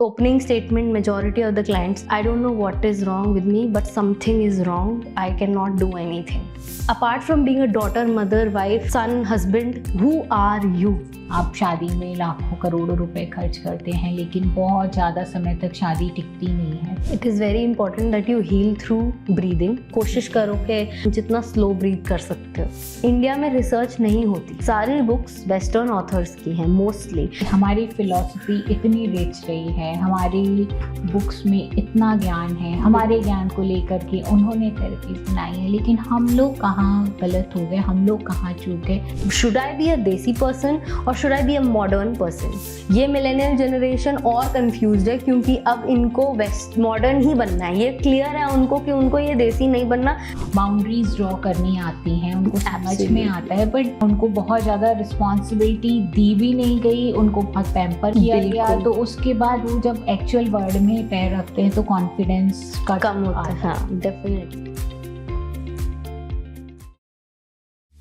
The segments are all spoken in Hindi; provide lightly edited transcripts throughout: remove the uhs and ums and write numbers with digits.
opening statement, majority of the clients, I don't know what is wrong with me, but something is wrong. I cannot do anything. Apart from being a daughter, mother, wife, son, husband, who are you? आप शादी में लाखों करोड़ों रुपए खर्च करते हैं लेकिन बहुत ज़्यादा समय तक शादी टिकती नहीं है। It is very important that you heal through breathing. कोशिश करो कि जितना स्लो ब्रीथ कर सकते हो। इंडिया में रिसर्च नहीं होती, सारी बुक्स वेस्टर्न ऑथर्स की हैं मोस्टली। हमारी फिलॉसफी इतनी रिच रही है, हमारी बुक्स में इतना ज्ञान है, हमारे ज्ञान को लेकर के उन्होंने थेरेपी बनाई है, लेकिन हम लोग कहाँ गलत हो गए, हम लोग कहाँ चूक गए। Should I be a desi person और should I be a modern person? ये मिलेनियल जनरेशन और कंफ्यूज्ड है क्योंकि अब इनको वेस्ट मॉडर्न ही बनना है। ये क्लियर है उनको कि उनको ये देसी नहीं बनना। बाउंड्रीज ड्रॉ करनी आती हैं, उनको समझ में आता है, बट उनको बहुत ज़्यादा रिस्पॉन्सिबिलिटी दी भी नहीं गई, उनको बहुत पैम्पर किया गया, तो उसके बाद वो जब एक्चुअल वर्ल्ड में पैर रखते हैं तो कॉन्फिडेंस का कम होता है। हाँ, definitely.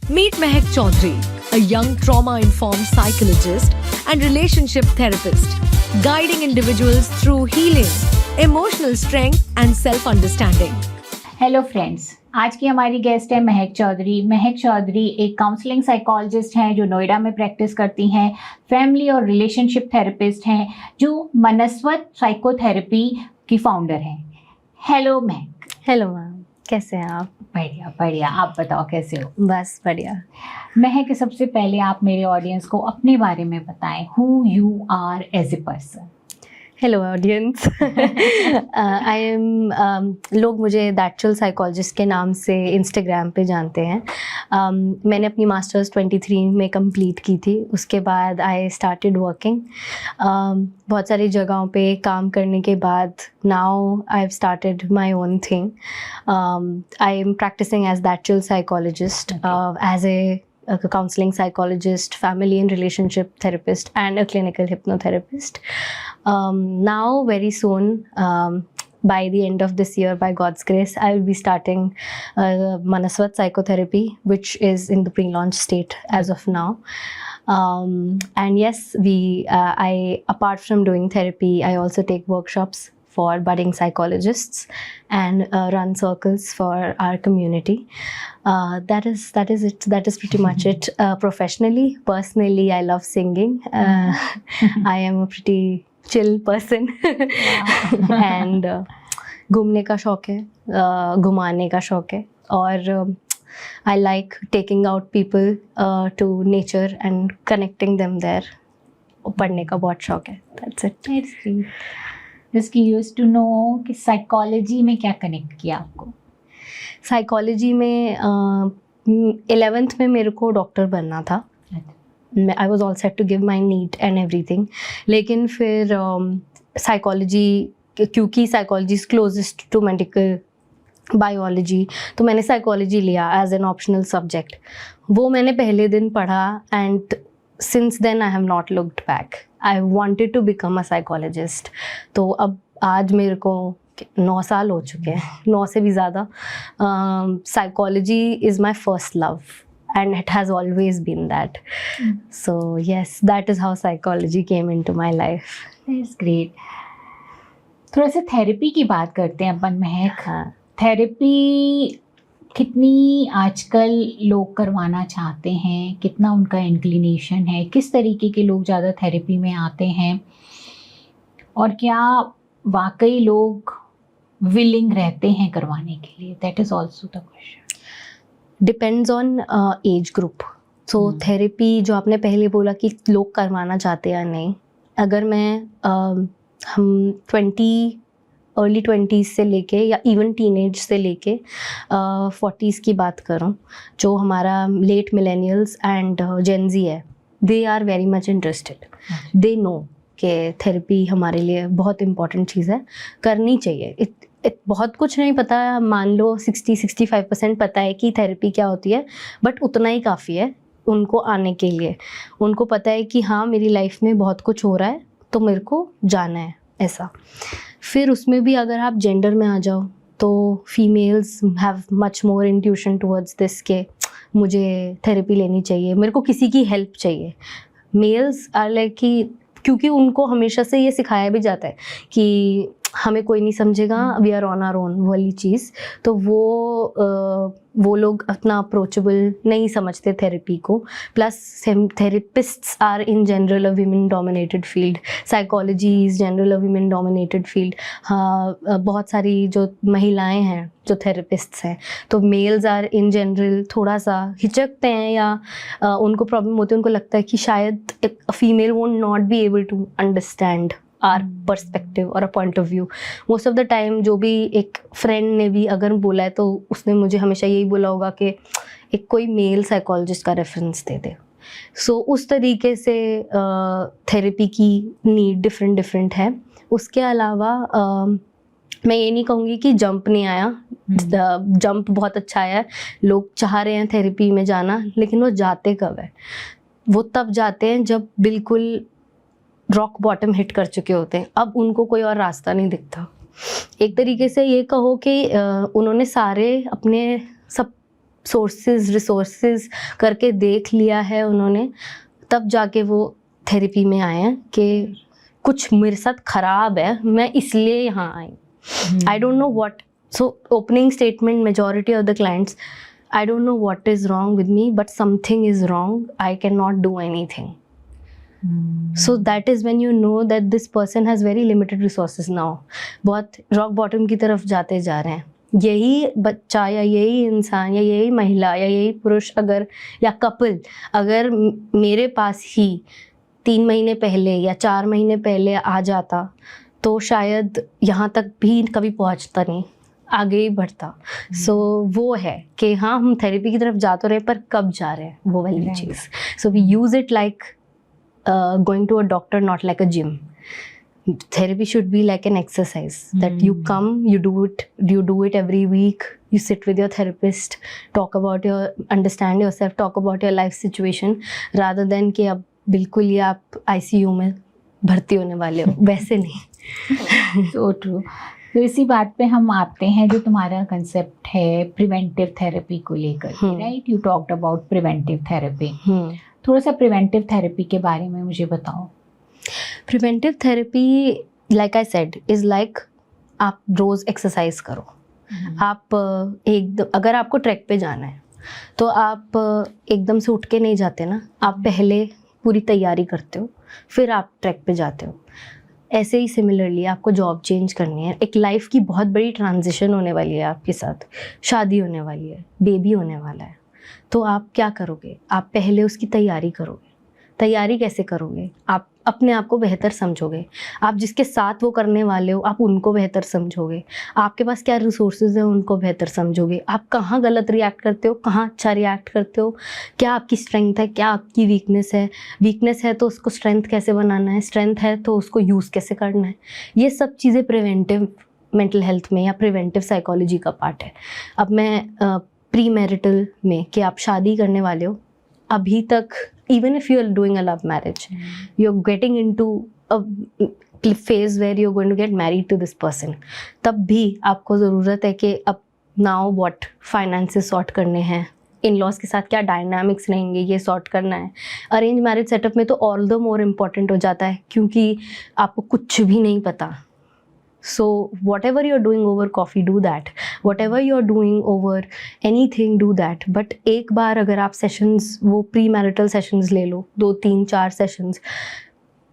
Meet Mehak Chaudhary, a young trauma-informed psychologist and relationship therapist, guiding individuals through healing, emotional strength and self-understanding. Hello friends, आज की हमारी गेस्ट है महक चौधरी। महक चौधरी एक काउंसलिंग साइकोलॉजिस्ट हैं जो नोएडा में प्रैक्टिस करती हैं, फैमिली और रिलेशनशिप थेरेपिस्ट हैं, जो मनस्वत साइकोथेरेपी की फाउंडर हैं। हेलो महक। हेलो मैम, कैसे हैं आप? बढ़िया बढ़िया, आप बताओ कैसे हो? बस बढ़िया। महक, सबसे पहले आप मेरे ऑडियंस को अपने बारे में बताएं, who you are as a person. Hello audience. I am लोग मुझे दैट चिल साइकोलॉजिस्ट के नाम से इंस्टाग्राम पे जानते हैं। मैंने अपनी मास्टर्स 23 में कंप्लीट की थी। उसके बाद आई स्टार्टेड वर्किंग बहुत सारी जगहों पे काम करने के बाद now I have started my own thing. I am practising as that chill psychologist, as a counseling psychologist, family and relationship therapist, and a clinical hypnotherapist. Now very soon, by the end of this year, by God's grace, I will be starting Manaswat psychotherapy, which is in the pre-launch state as of now. And yes, I apart from doing therapy, I also take workshops for budding psychologists and run circles for our community. That is it. That is pretty much it. Professionally, personally, I love singing. I am a pretty chill person. And घूमने का शौक है, घुमाने का शौक है, और I like taking out people to nature and connecting them there. पढ़ने का बहुत शौक है. That's it. That's great. Just curious to know कि साइकोलॉजी में क्या कनेक्ट किया आपको? साइकोलॉजी में 11th में मेरे को डॉक्टर बनना था। I was all set to give my neat and everything, लेकिन फिर साइकोलॉजी, क्योंकि psychology is closest to medical biology, तो मैंने साइकोलॉजी लिया एज एन ऑप्शनल सब्जेक्ट। वो मैंने पहले दिन पढ़ा and since then I have not looked back. I wanted to become a psychologist. तो अब आज मेरे को 9 साल हो चुके हैं, 9 से भी ज़्यादा। Psychology is my first love and it has always been that. So yes, that is how psychology came into my life. That's great. थोड़ा सा थेरेपी की बात करते हैं अपन महक। हाँ, थेरेपी कितनी आजकल लोग करवाना चाहते हैं, कितना उनका इंक्लिनेशन है, किस तरीके के लोग ज़्यादा थेरेपी में आते हैं, और क्या वाकई लोग विलिंग रहते हैं करवाने के लिए? That is also the question. Depends on age group. So therapy जो आपने पहले बोला कि लोग करवाना चाहते हैं या नहीं, अगर मैं हम अर्ली 20s से लेके या इवन टीनेज से लेके 40s की बात करूं, जो हमारा लेट मिलेनियल्स एंड जेन ज़ी है, they are very much interested. They know कि थेरेपी हमारे लिए बहुत इम्पॉर्टेंट चीज़ है, करनी चाहिए। बहुत कुछ नहीं पता, मान लो 60-65% पता है कि थेरेपी क्या होती है, बट उतना ही काफ़ी है उनको आने के लिए। उनको पता है कि हाँ, मेरी लाइफ में बहुत कुछ हो रहा है तो मेरे को जाना है, ऐसा। फिर उसमें भी अगर आप जेंडर में आ जाओ तो females have much more intuition towards this के मुझे थेरेपी लेनी चाहिए, मेरे को किसी की हेल्प चाहिए। मेल्स आर लाइक कि क्योंकि उनको हमेशा से ये सिखाया भी जाता है कि हमें कोई नहीं समझेगा, we are on our own वाली चीज़, तो वो लोग अपना अप्रोचेबल नहीं समझते थेरेपी को। Plus therapists are in general a women dominated field, psychology is general a women dominated field. हाँ, बहुत सारी जो महिलाएं हैं जो थेरेपिस्ट्स हैं, तो मेल्स आर इन जनरल थोड़ा सा हिचकते हैं या उनको प्रॉब्लम होती है, उनको लगता है कि शायद female won't not be able to understand our perspective और a point of view. Most of the time जो भी एक फ्रेंड ने भी अगर बोला है तो उसने मुझे हमेशा यही बोला होगा कि एक कोई मेल साइकोलॉजिस्ट का रेफरेंस दे दे। सो उस तरीके से थेरेपी की नीड डिफरेंट है। उसके अलावा मैं ये नहीं कहूँगी कि जंप नहीं आया, जंप बहुत अच्छा आया है, लोग चाह रहे हैं थेरेपी में जाना, लेकिन वो जाते कब है? वो तब जाते हैं जब बिल्कुल रॉक बॉटम हिट कर चुके होते हैं, अब उनको कोई और रास्ता नहीं दिखता। एक तरीके से ये कहो कि उन्होंने सारे अपने सब रिसोर्सेज करके देख लिया है उन्होंने, तब जाके वो थेरेपी में आए हैं कि कुछ मेरे साथ ख़राब है, मैं इसलिए यहाँ आई। I don't know what, so opening statement majority of the clients, I don't know what is wrong with me but something is wrong, I can not do anything. So that is when you know that this person has very limited resources now. बहुत rock bottom की तरफ जाते जा रहे हैं। यही बच्चा या यही इंसान या यही महिला या यही पुरुष अगर या कपल अगर मेरे पास ही 3 महीने पहले या 4 महीने पहले आ जाता तो शायद यहाँ तक भी कभी पहुँचता नहीं, आगे ही बढ़ता। सो वो है कि हाँ, हम थेरेपी की तरफ जा तो रहे पर कब जा रहे हैं, वो वाली चीज़। So we use it like going to a doctor, not like a gym. Therapy should be like an exercise that you come, you do it every week, you sit with your therapist, understand yourself, talk about your life situation, rather than कि अब बिल्कुल ही आप ICU में भर्ती होने वाले हो, वैसे नहीं। So true. तो इसी बात पे हम आते हैं, जो तुम्हारा कंसेप्ट है प्रिवेंटिव थेरेपी को लेकर, right? You talked about preventive therapy. थोड़ा सा प्रिवेंटिव थेरेपी के बारे में मुझे बताओ। Preventive therapy, like I said, is like आप रोज़ एक्सरसाइज करो। आप अगर आपको ट्रैक पे जाना है तो आप एकदम से उठ के नहीं जाते ना, आप पहले पूरी तैयारी करते हो, फिर आप ट्रैक पे जाते हो। ऐसे ही सिमिलरली आपको जॉब चेंज करनी है, एक लाइफ की बहुत बड़ी ट्रांजिशन होने वाली है आपके साथ, शादी होने वाली है, बेबी होने वाला है, तो आप क्या करोगे? आप पहले उसकी तैयारी करोगे। तैयारी कैसे करोगे? आप अपने आप को बेहतर समझोगे, आप जिसके साथ वो करने वाले हो आप उनको बेहतर समझोगे, आपके पास क्या रिसोर्सेज हैं उनको बेहतर समझोगे, आप कहाँ गलत रिएक्ट करते हो, कहाँ अच्छा रिएक्ट करते हो, क्या आपकी स्ट्रेंथ है, क्या आपकी वीकनेस है तो उसको स्ट्रेंथ कैसे बनाना है, स्ट्रेंथ है तो उसको यूज़ कैसे करना है। ये सब चीज़ें प्रिवेंटिव मेंटल हेल्थ में या प्रिवेंटिव साइकोलॉजी का पार्ट है। अब मैं प्री मैरिटल में कि आप शादी करने वाले हो, अभी तक even if you are doing a love marriage, you're getting into a phase where you're going to get married to this person, तब भी आपको ज़रूरत है कि अब now what finances सॉर्ट करने हैं, इन लॉज के साथ क्या डायनामिक्स रहेंगे ये सॉर्ट करना है। अरेंज मैरिज सेटअप में तो ऑल द मोर इम्पॉर्टेंट हो जाता है क्योंकि आपको कुछ भी नहीं पता। So whatever you're doing over coffee, do that. Whatever you're doing over anything, do that. But एक बार अगर आप सेशंस, वो प्री मैरिटल सेशंस ले लो, 2 3 4 सेशंस,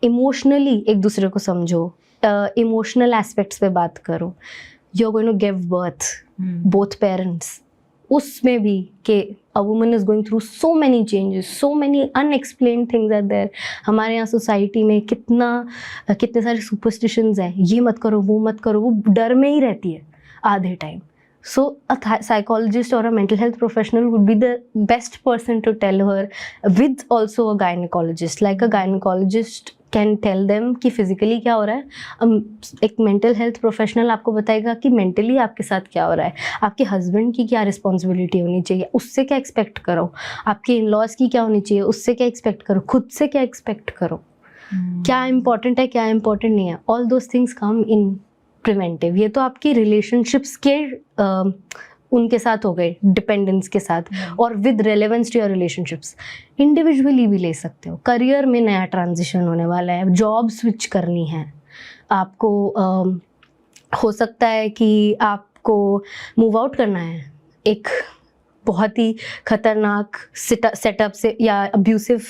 इमोशनली एक दूसरे को समझो, इमोशनल एस्पेक्ट्स पे बात करो। You're going to give birth, both parents. उसमें भी कि a woman is going through so many changes, so many unexplained things are there. हमारे यहाँ सोसाइटी में कितने सारे सुपरस्टिशंस हैं, ये मत करो वो मत करो, वो डर में ही रहती है आधे time. So a psychologist or a mental health professional would be the best person to tell her, with also a gynecologist. Like a gynecologist can tell them कि फिजिकली क्या हो रहा है, एक मेंटल हेल्थ प्रोफेशनल आपको बताएगा कि मेंटली आपके साथ क्या हो रहा है, आपके हस्बैंड की क्या रिस्पॉन्सिबिलिटी होनी चाहिए, उससे क्या एक्सपेक्ट करो, आपके इन लॉज की क्या होनी चाहिए, उससे क्या एक्सपेक्ट करो, खुद से क्या एक्सपेक्ट करो, क्या इम्पोर्टेंट है क्या इम्पोर्टेंट नहीं है। All those things come in preventive. ये तो आपकी रिलेशनशिप्स के उनके साथ हो गए, डिपेंडेंस के साथ, और with relevance to your relationships. Individually भी ले सकते हो। करियर में नया ट्रांजिशन होने वाला है, जॉब स्विच करनी है आपको, हो सकता है कि आपको मूव आउट करना है एक बहुत ही खतरनाक सेटअप से, या अब्यूसिव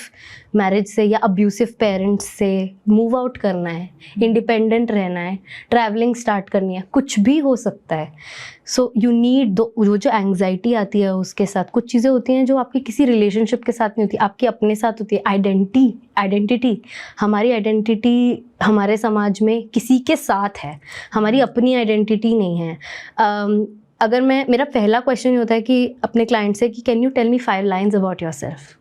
मैरिज से, या अब्यूसिव पेरेंट्स से मूव आउट करना है, इंडिपेंडेंट रहना है, ट्रैवलिंग स्टार्ट करनी है, कुछ भी हो सकता है। सो यू नीड जो एंग्जाइटी आती है उसके साथ, कुछ चीज़ें होती हैं जो आपकी किसी रिलेशनशिप के साथ नहीं होती, आपकी अपने साथ होती है। आइडेंटिटी हमारी आइडेंटिटी हमारे समाज में किसी के साथ है, हमारी अपनी आइडेंटिटी नहीं है। अगर मेरा पहला क्वेश्चन होता है कि अपने क्लाइंट से कि can you tell me 5 lines about your self.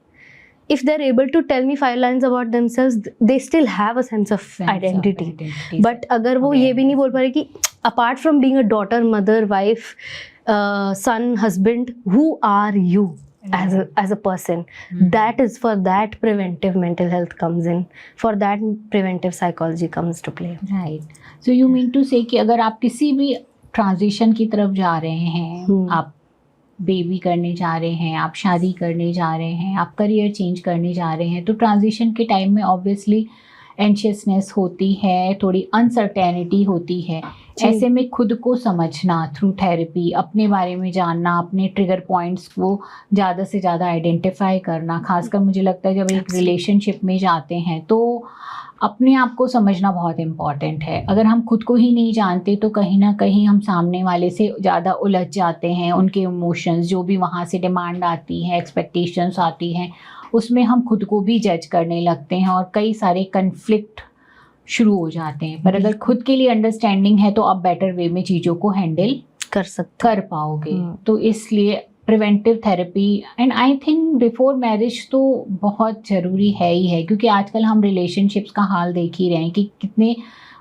If they are able to tell me 5 lines about themselves, they still have a sense of identity. But अगर वो ये भी नहीं बोल पा रहे कि apart from being a daughter, mother, wife, sun, husband, who are you as a person, that is, for that preventive mental health comes in, for that preventive psychology comes to play. Right. So you mean to say कि अगर आप किसी भी ट्रांजिशन की तरफ जा रहे हैं, आप बेबी करने जा रहे हैं, आप शादी करने जा रहे हैं, आप करियर चेंज करने जा रहे हैं, तो ट्रांजिशन के टाइम में ऑब्वियसली एंशियसनेस होती है, थोड़ी अनसर्टेनिटी होती है। ऐसे में खुद को समझना थ्रू थेरेपी, अपने बारे में जानना, अपने ट्रिगर पॉइंट्स को ज़्यादा से ज़्यादा आइडेंटिफाई करना, खासकर मुझे लगता है जब एक रिलेशनशिप में जाते हैं तो अपने आप को समझना बहुत इम्पॉर्टेंट है। अगर हम खुद को ही नहीं जानते तो कहीं ना कहीं हम सामने वाले से ज़्यादा उलझ जाते हैं, उनके इमोशंस जो भी वहाँ से डिमांड आती है, एक्सपेक्टेशंस आती हैं, उसमें हम खुद को भी जज करने लगते हैं और कई सारे कन्फ्लिक्ट शुरू हो जाते हैं। पर अगर खुद के लिए अंडरस्टैंडिंग है तो आप बेटर वे में चीज़ों को हैंडल कर पाओगे। तो इसलिए preventive therapy and I think before marriage तो बहुत ज़रूरी है ही है, क्योंकि आजकल हम रिलेशनशिप्स का हाल देख ही रहे हैं कि कितने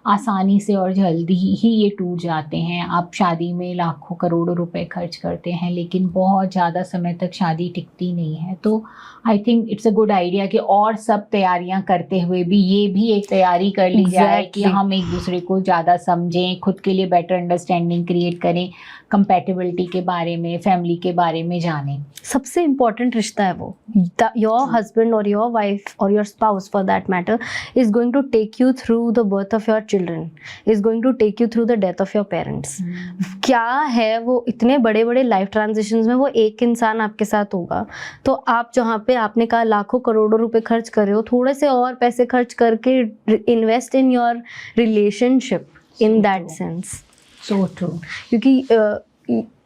आसानी से और जल्दी ही ये टूट जाते हैं। आप शादी में लाखों करोड़ों रुपए खर्च करते हैं लेकिन बहुत ज़्यादा समय तक शादी टिकती नहीं है। तो I think it's a good idea कि और सब तैयारियां करते हुए भी ये भी एक तैयारी कर ली जाए कि हम एक दूसरे को ज़्यादा समझें, खुद के लिए बेटर अंडरस्टैंडिंग क्रिएट करें, कंपैटिबिलिटी के बारे में, फैमिली के बारे में जानें। सबसे इम्पॉर्टेंट रिश्ता है वो, योर हस्बैंड और योर वाइफ और your spouse for that matter is going to take you through the birth of your children, is going to take you through the death of your parents. क्या है वो इतने बड़े बड़े लाइफ ट्रांजिशंस में वो एक इंसान आपके साथ होगा। तो आप जहाँ पे आपने कहा लाखों करोड़ों रुपए खर्च कर रहे हो, थोड़े से और पैसे खर्च करके invest in your relationship in that sense. So true, क्योंकि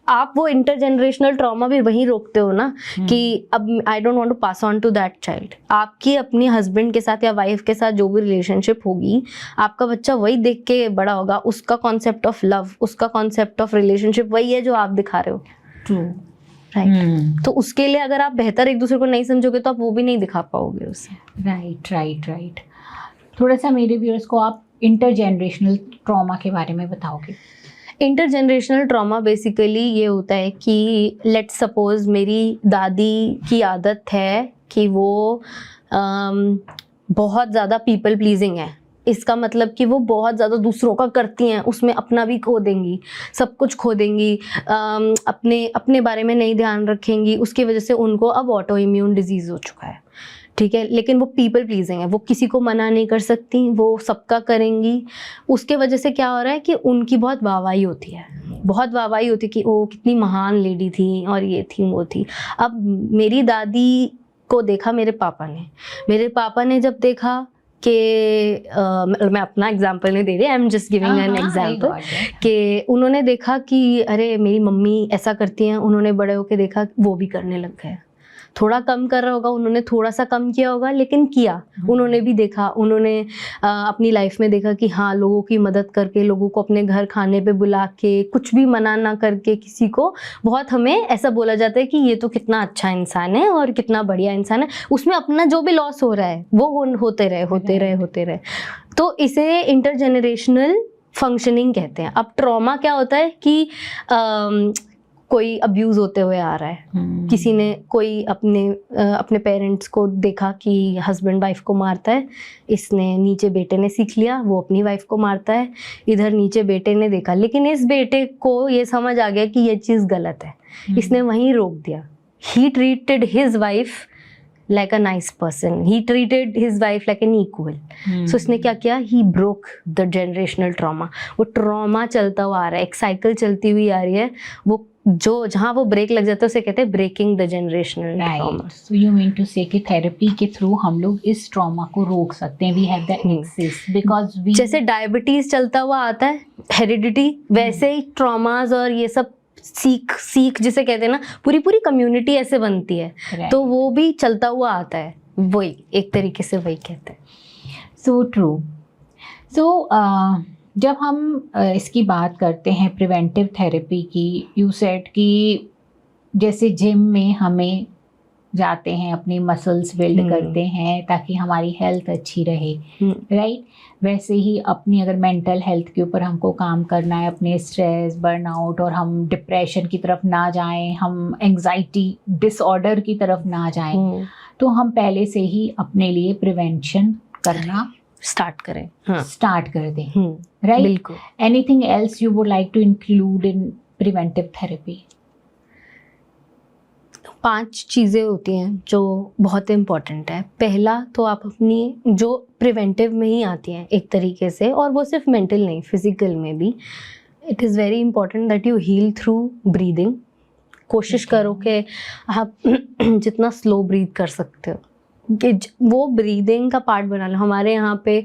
आप वो इंटरजेनरेशनल ट्रॉमा भी वहीं रोकते हो ना कि अब I don't want to pass on to that child. आपकी अपने हस्बैंड के साथ या वाइफ के साथ जो भी रिलेशनशिप होगी, आपका बच्चा वही देख के बड़ा होगा, उसका कॉन्सेप्ट ऑफ लव, उसका कॉन्सेप्ट ऑफ रिलेशनशिप वही है जो आप दिखा रहे हो। True, right. तो उसके लिए अगर आप बेहतर एक दूसरे को नहीं समझोगे तो आप वो भी नहीं दिखा पाओगे उसे। राइट। थोड़ा सा मेरे व्यूअर्स को आप इंटरजेनरेशनल ट्रॉमा के बारे में बताओगे। इंटरजेनरेशनल ट्रॉमा बेसिकली ये होता है कि लेट्स सपोज मेरी दादी की आदत है कि वो बहुत ज़्यादा पीपल प्लीजिंग है। इसका मतलब कि वो बहुत ज़्यादा दूसरों का करती हैं, उसमें अपना भी खो देंगी, सब कुछ खो देंगी, अपने बारे में नहीं ध्यान रखेंगी। उसकी वजह से उनको अब ऑटो इम्यून डिजीज़ हो चुका है, ठीक है। लेकिन वो पीपल प्लीजिंग है, वो किसी को मना नहीं कर सकती, वो सबका करेंगी। उसके वजह से क्या हो रहा है कि उनकी बहुत वाहवाही होती है, बहुत वाहवाही होती है कि वो कितनी महान लेडी थी और ये थी वो थी। अब मेरी दादी को देखा मेरे पापा ने जब देखा कि मैं अपना एग्जांपल नहीं दे रही, I am just giving an example, कि उन्होंने देखा कि अरे मेरी मम्मी ऐसा करती हैं, उन्होंने बड़े होके देखा वो भी करने लग गए। थोड़ा कम कर रहा होगा, उन्होंने थोड़ा सा कम किया होगा, लेकिन किया। उन्होंने भी देखा, उन्होंने अपनी लाइफ में देखा कि हाँ, लोगों की मदद करके, लोगों को अपने घर खाने पे बुला के, कुछ भी मना ना करके किसी को, बहुत हमें ऐसा बोला जाता है कि ये तो कितना अच्छा इंसान है और कितना बढ़िया इंसान है, उसमें अपना जो भी लॉस हो रहा है वो होते रहे। तो इसे इंटरजेनरेशनल फंक्शनिंग कहते हैं। अब ट्रॉमा क्या होता है कि कोई अब्यूज़ होते हुए आ रहा है, किसी ने कोई अपने पेरेंट्स को देखा कि हस्बैंड वाइफ को मारता है, इसने नीचे बेटे ने सीख लिया, वो अपनी वाइफ को मारता है, इधर नीचे बेटे ने देखा, लेकिन इस बेटे को ये समझ आ गया कि ये चीज़ गलत है, इसने वहीं रोक दिया. He treated his wife like a nice person. He treated his wife like an equal. So इसने क्या किया? He broke the generational trauma. वो trauma चलता हुआ आ रहा है, एक cycle चलती हुई आ रही है. वो जो जहाँ वो ब्रेक लग जाता है उसे कहते हैं breaking the generational trauma. So you mean to से कि थेरेपी के थ्रू हम लोग इस ट्रॉमा को रोक सकते हैं. We have the access because we, जैसे डायबिटीज चलता हुआ आता है हेरिडिटी, वैसे ही ट्रॉमास और ये सब सीख जिसे कहते हैं ना, पूरी कम्युनिटी ऐसे बनती है. तो वो भी चलता हुआ आता है, वही एक तरीके से वही कहते हैं. So true. सो जब हम इसकी बात करते हैं प्रिवेंटिव थेरेपी की, यू सेड कि जैसे जिम में हमें जाते हैं, अपनी मसल्स बिल्ड करते हैं ताकि हमारी हेल्थ अच्छी रहे, राइट? वैसे ही अपनी अगर मेंटल हेल्थ के ऊपर हमको काम करना है, अपने स्ट्रेस, बर्नआउट, और हम डिप्रेशन की तरफ ना जाएं, हम एंग्जाइटी डिसऑर्डर की तरफ ना जाएं, तो हम पहले से ही अपने लिए प्रिवेंशन करना स्टार्ट करें, स्टार्ट कर दें, राइट? बिल्कुल. Anything else you would like to include in preventive therapy? 5 चीज़ें होती हैं जो बहुत इम्पॉर्टेंट है. पहला तो आप अपनी जो प्रिवेंटिव में ही आती हैं एक तरीके से, और वो सिर्फ मेंटल नहीं, फिजिकल में भी. It is very important that you heal through breathing. कोशिश करो कि आप जितना स्लो ब्रीथ कर सकते हो कि वो ब्रीदिंग का पार्ट बना लो. हमारे यहाँ पे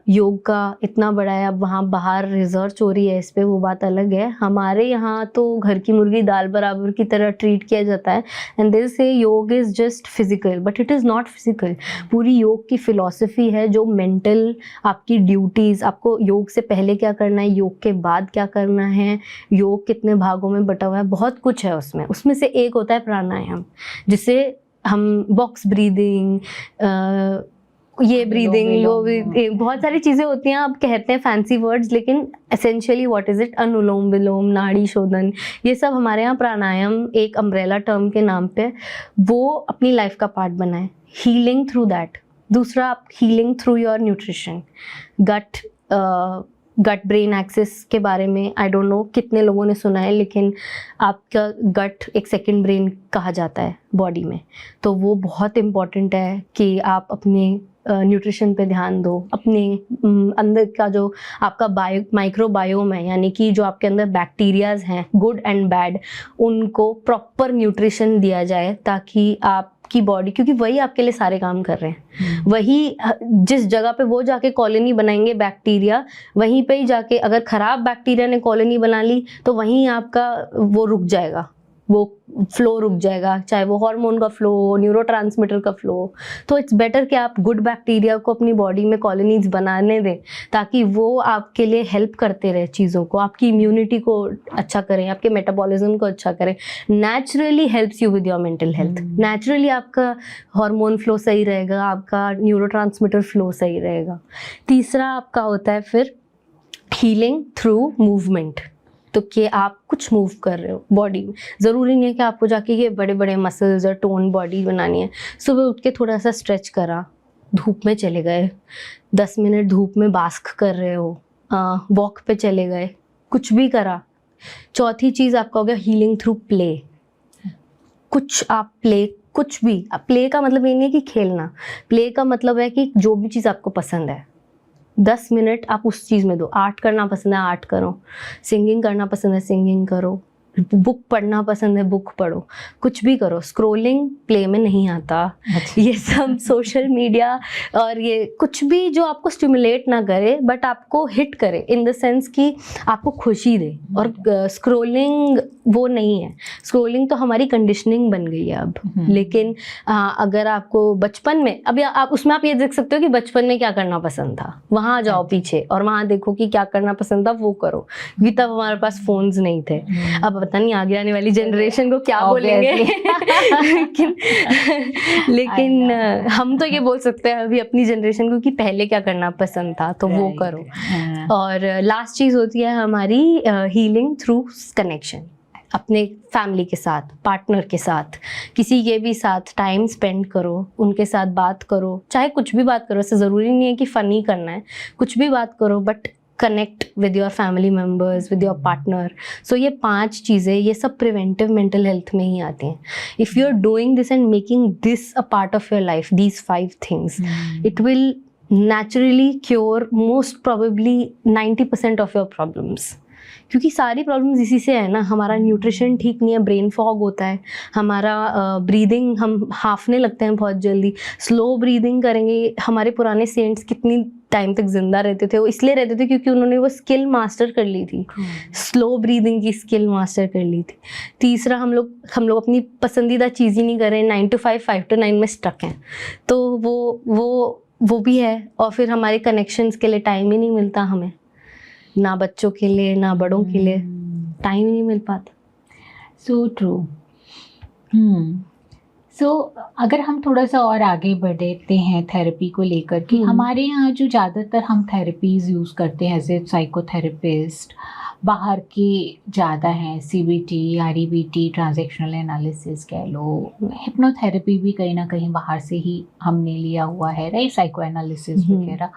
योग का इतना बड़ा है, अब वहाँ बाहर रिसर्च हो रही है इस पे, वो बात अलग है. हमारे यहाँ तो घर की मुर्गी दाल बराबर की तरह ट्रीट किया जाता है. एंड दे से योग is just physical, but it is not physical. पूरी योग की फिलॉसफी है जो मेंटल आपकी ड्यूटीज़, आपको योग से पहले क्या करना है, योग के बाद क्या करना है, योग कितने भागों में बटा हुआ है, बहुत कुछ है उसमें. उसमें से एक होता है प्राणायाम, जिसे हम बॉक्स ब्रीदिंग, ये ब्रीदिंग, वो ब्रीदिंग, बहुत सारी चीज़ें होती हैं. आप कहते हैं फैंसी वर्ड्स, लेकिन एसेंशियली व्हाट इज़ इट? अनुलोम विलोम, नाड़ी शोधन, ये सब हमारे यहाँ प्राणायाम एक अम्ब्रेला टर्म के नाम पे, वो अपनी लाइफ का पार्ट बनाए. Healing through that. दूसरा, आप healing through your nutrition. Gut brain axis के बारे में आई डोंट नो कितने लोगों ने सुना है, लेकिन आपका गट एक सेकंड ब्रेन कहा जाता है बॉडी में. तो वो बहुत इम्पॉर्टेंट है कि आप अपने न्यूट्रिशन पे ध्यान दो. अपने अंदर का जो आपका माइक्रोबायोम है, यानी कि जो आपके अंदर बैक्टीरियाज हैं गुड एंड बैड, उनको प्रॉपर न्यूट्रिशन दिया जाए ताकि आपकी बॉडी, क्योंकि वही आपके लिए सारे काम कर रहे हैं. वही जिस जगह पे वो जाके कॉलोनी बनाएंगे बैक्टीरिया, वहीं पे ही जाके अगर ख़राब बैक्टीरिया ने कॉलोनी बना ली तो वहीं आपका वो रुक जाएगा, वो फ्लो रुक जाएगा, चाहे वो हार्मोन का फ्लो हो, न्यूरोट्रांसमीटर का फ्लो हो. तो इट्स बेटर कि आप गुड बैक्टीरिया को अपनी बॉडी में कॉलोनीज बनाने दें ताकि वो आपके लिए हेल्प करते रहे चीज़ों को, आपकी इम्यूनिटी को अच्छा करें, आपके मेटाबॉलिज्म को अच्छा करें. Naturally helps you with your mental health. Naturally आपका हार्मोन फ्लो सही रहेगा, आपका न्यूरोट्रांसमीटर फ्लो सही रहेगा. तीसरा आपका होता है फिर हीलिंग थ्रू मूवमेंट. तो कि आप कुछ मूव कर रहे हो बॉडी में. ज़रूरी नहीं है कि आपको जाके ये बड़े बड़े मसल्स और टोन बॉडी बनानी है. सुबह उठ के थोड़ा सा स्ट्रेच करा, धूप में चले गए, 10 मिनट धूप में बास्क कर रहे हो, वॉक पे चले गए, कुछ भी करा. चौथी चीज़ आपका हो गया हीलिंग थ्रू प्ले. कुछ आप प्ले, कुछ भी. प्ले का मतलब ये नहीं है कि खेलना. प्ले का मतलब है कि जो भी चीज़ आपको पसंद है 10 मिनट आप उस चीज़ में दो. आर्ट करना पसंद है, आर्ट करो. सिंगिंग करना पसंद है, सिंगिंग करो. बुक पढ़ना पसंद है, बुक पढ़ो. कुछ भी करो. स्क्रोलिंग प्ले में नहीं आता. ये सब सोशल मीडिया और ये कुछ भी जो आपको स्टिमुलेट ना करे बट आपको हिट करे इन द सेंस कि आपको खुशी दे. और स्क्रोलिंग वो नहीं है. स्क्रोलिंग तो हमारी कंडीशनिंग बन गई है अब. लेकिन अगर आपको बचपन में, अब आप उसमें आप ये देख सकते हो कि बचपन में क्या करना पसंद था, वहाँ जाओ पीछे और वहाँ देखो कि क्या करना पसंद था, वो करो. क्योंकि तब हमारे पास फोन्स नहीं थे. अब पता नहीं आगे आने वाली जनरेशन को क्या बोलेंगे. लेकिन हम तो ये बोल सकते हैं अभी अपनी जनरेशन को कि पहले क्या करना पसंद था तो वो करो. और लास्ट चीज़ होती है हमारी हीलिंग थ्रू कनेक्शन. अपने फैमिली के साथ, पार्टनर के साथ, किसी के भी साथ टाइम स्पेंड करो, उनके साथ बात करो. चाहे कुछ भी बात करो, ऐसे ज़रूरी नहीं है कि फ़नी करना है, कुछ भी बात करो, but connect with your family members, with your partner. So ये 5 चीज़ें, ये सब प्रिवेंटिव मेंटल हेल्थ में ही आती हैं. If you are doing this and making this a part of your life, these 5 things, it will naturally cure most probably 90% of your problems. क्योंकि सारी प्रॉब्लम्स इसी से है ना. हमारा न्यूट्रिशन ठीक नहीं है, ब्रेन फॉग होता है, हमारा ब्रीदिंग, हम हाफने लगते हैं बहुत जल्दी. स्लो ब्रीदिंग करेंगे. हमारे पुराने सेंट्स कितनी टाइम तक जिंदा रहते थे, वो इसलिए रहते थे क्योंकि उन्होंने वो स्किल मास्टर कर ली थी, स्लो ब्रीदिंग की स्किल मास्टर कर ली थी. तीसरा, हम लोग अपनी पसंदीदा चीज़ ही नहीं कर रहे हैं, 9 to 5, 5 to 9 में स्टक हैं. तो वो भी है. और फिर हमारे कनेक्शंस के लिए टाइम ही नहीं मिलता हमें, ना बच्चों के लिए ना बड़ों के लिए टाइम ही नहीं मिल पाता. So true. सो अगर हम थोड़ा सा और आगे बढ़ते हैं थेरेपी को लेकर कि हमारे यहाँ जो ज़्यादातर हम थेरेपीज़ यूज़ करते हैं एज ए साइकोथेरेपिस्ट, बाहर के ज़्यादा हैं. CBT, REBT, ट्रांजैक्शनल एनालिसिस कह लो, हिप्नोथेरेपी भी कहीं ना कहीं बाहर से ही हमने लिया हुआ है, राइट, साइको एनालिसिस वगैरह.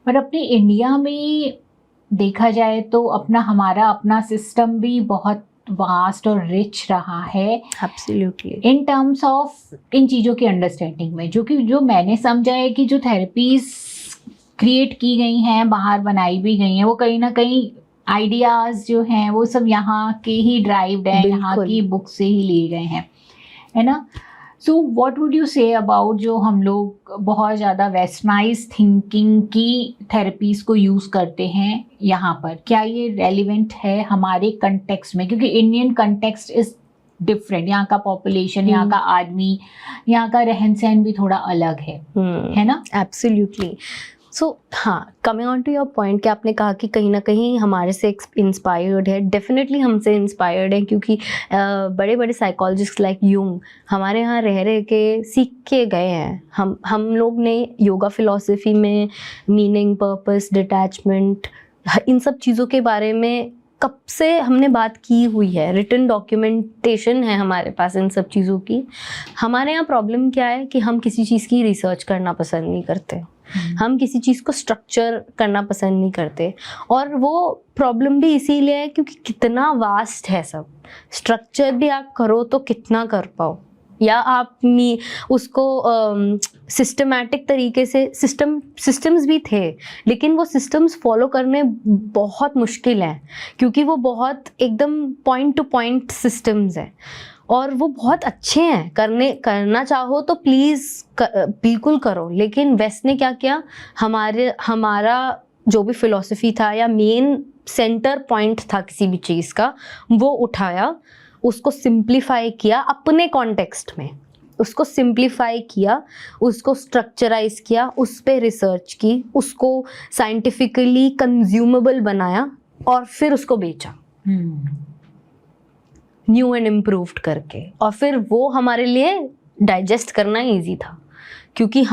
पर अपने इंडिया में देखा जाए तो हमारा अपना सिस्टम भी बहुत वास्ट और रिच रहा है. एब्सोल्युटली. इन टर्म्स ऑफ इन चीज़ों की अंडरस्टैंडिंग में, जो मैंने समझा है कि जो थेरेपीज क्रिएट की गई हैं, बाहर बनाई भी गई हैं, वो कहीं ना कहीं आइडियाज़ जो हैं वो सब यहाँ के ही ड्राइव्ड हैं, यहाँ की बुक से ही लिए गए हैं, है ना. So what would you say about जो हम लोग बहुत ज़्यादा वेस्टर्नाइज थिंकिंग की थेरेपीज़ को यूज़ करते हैं यहाँ पर, क्या ये रेलिवेंट है हमारे कंटेक्स्ट में? क्योंकि इंडियन कंटेक्स्ट इज़ डिफरेंट. यहाँ का पॉपुलेशन, यहाँ का आदमी, यहाँ का रहन सहन भी थोड़ा अलग है ना. एब्सोल्युटली. सो हाँ, coming on to your point कि आपने कहा कि कहीं ना कहीं हमारे से इंस्पायर्ड है. डेफिनेटली हमसे इंस्पायर्ड है क्योंकि बड़े बड़े साइकोलॉजिस्ट लाइक यूंग हमारे यहाँ रह के सीख के गए हैं. हम लोग ने योगा फिलॉसफी में मीनिंग, पर्पस, डिटैचमेंट, इन सब चीज़ों के बारे में कब से हमने बात की हुई है. रिटन डॉक्यूमेंटेशन है हमारे पास इन सब चीज़ों की. हमारे यहाँ प्रॉब्लम क्या है कि हम किसी चीज़ की रिसर्च करना पसंद नहीं करते, हम किसी चीज़ को स्ट्रक्चर करना पसंद नहीं करते. और वो प्रॉब्लम भी इसीलिए है क्योंकि कितना वास्ट है सब. स्ट्रक्चर भी आप करो तो कितना कर पाओ, या आप उसको सिस्टमैटिक तरीके से सिस्टम्स भी थे, लेकिन वो सिस्टम्स फॉलो करने बहुत मुश्किल है क्योंकि वो बहुत एकदम पॉइंट टू पॉइंट सिस्टम्स है और वो बहुत अच्छे हैं. करना चाहो तो प्लीज़ बिल्कुल करो. लेकिन वेस्ट ने क्या किया, हमारा जो भी फिलॉसफी था या मेन सेंटर पॉइंट था किसी भी चीज़ का, वो उठाया, उसको सिंप्लीफाई किया अपने कॉन्टेक्स्ट में, उसको सिंप्लीफाई किया, उसको स्ट्रक्चराइज किया, उस पर रिसर्च की, उसको साइंटिफिकली कंज्यूमेबल बनाया और फिर उसको बेचा न्यू एंड इम्प्रूव्ड करके. और फिर वो हमारे लिए डाइजेस्ट करना इजी था क्योंकि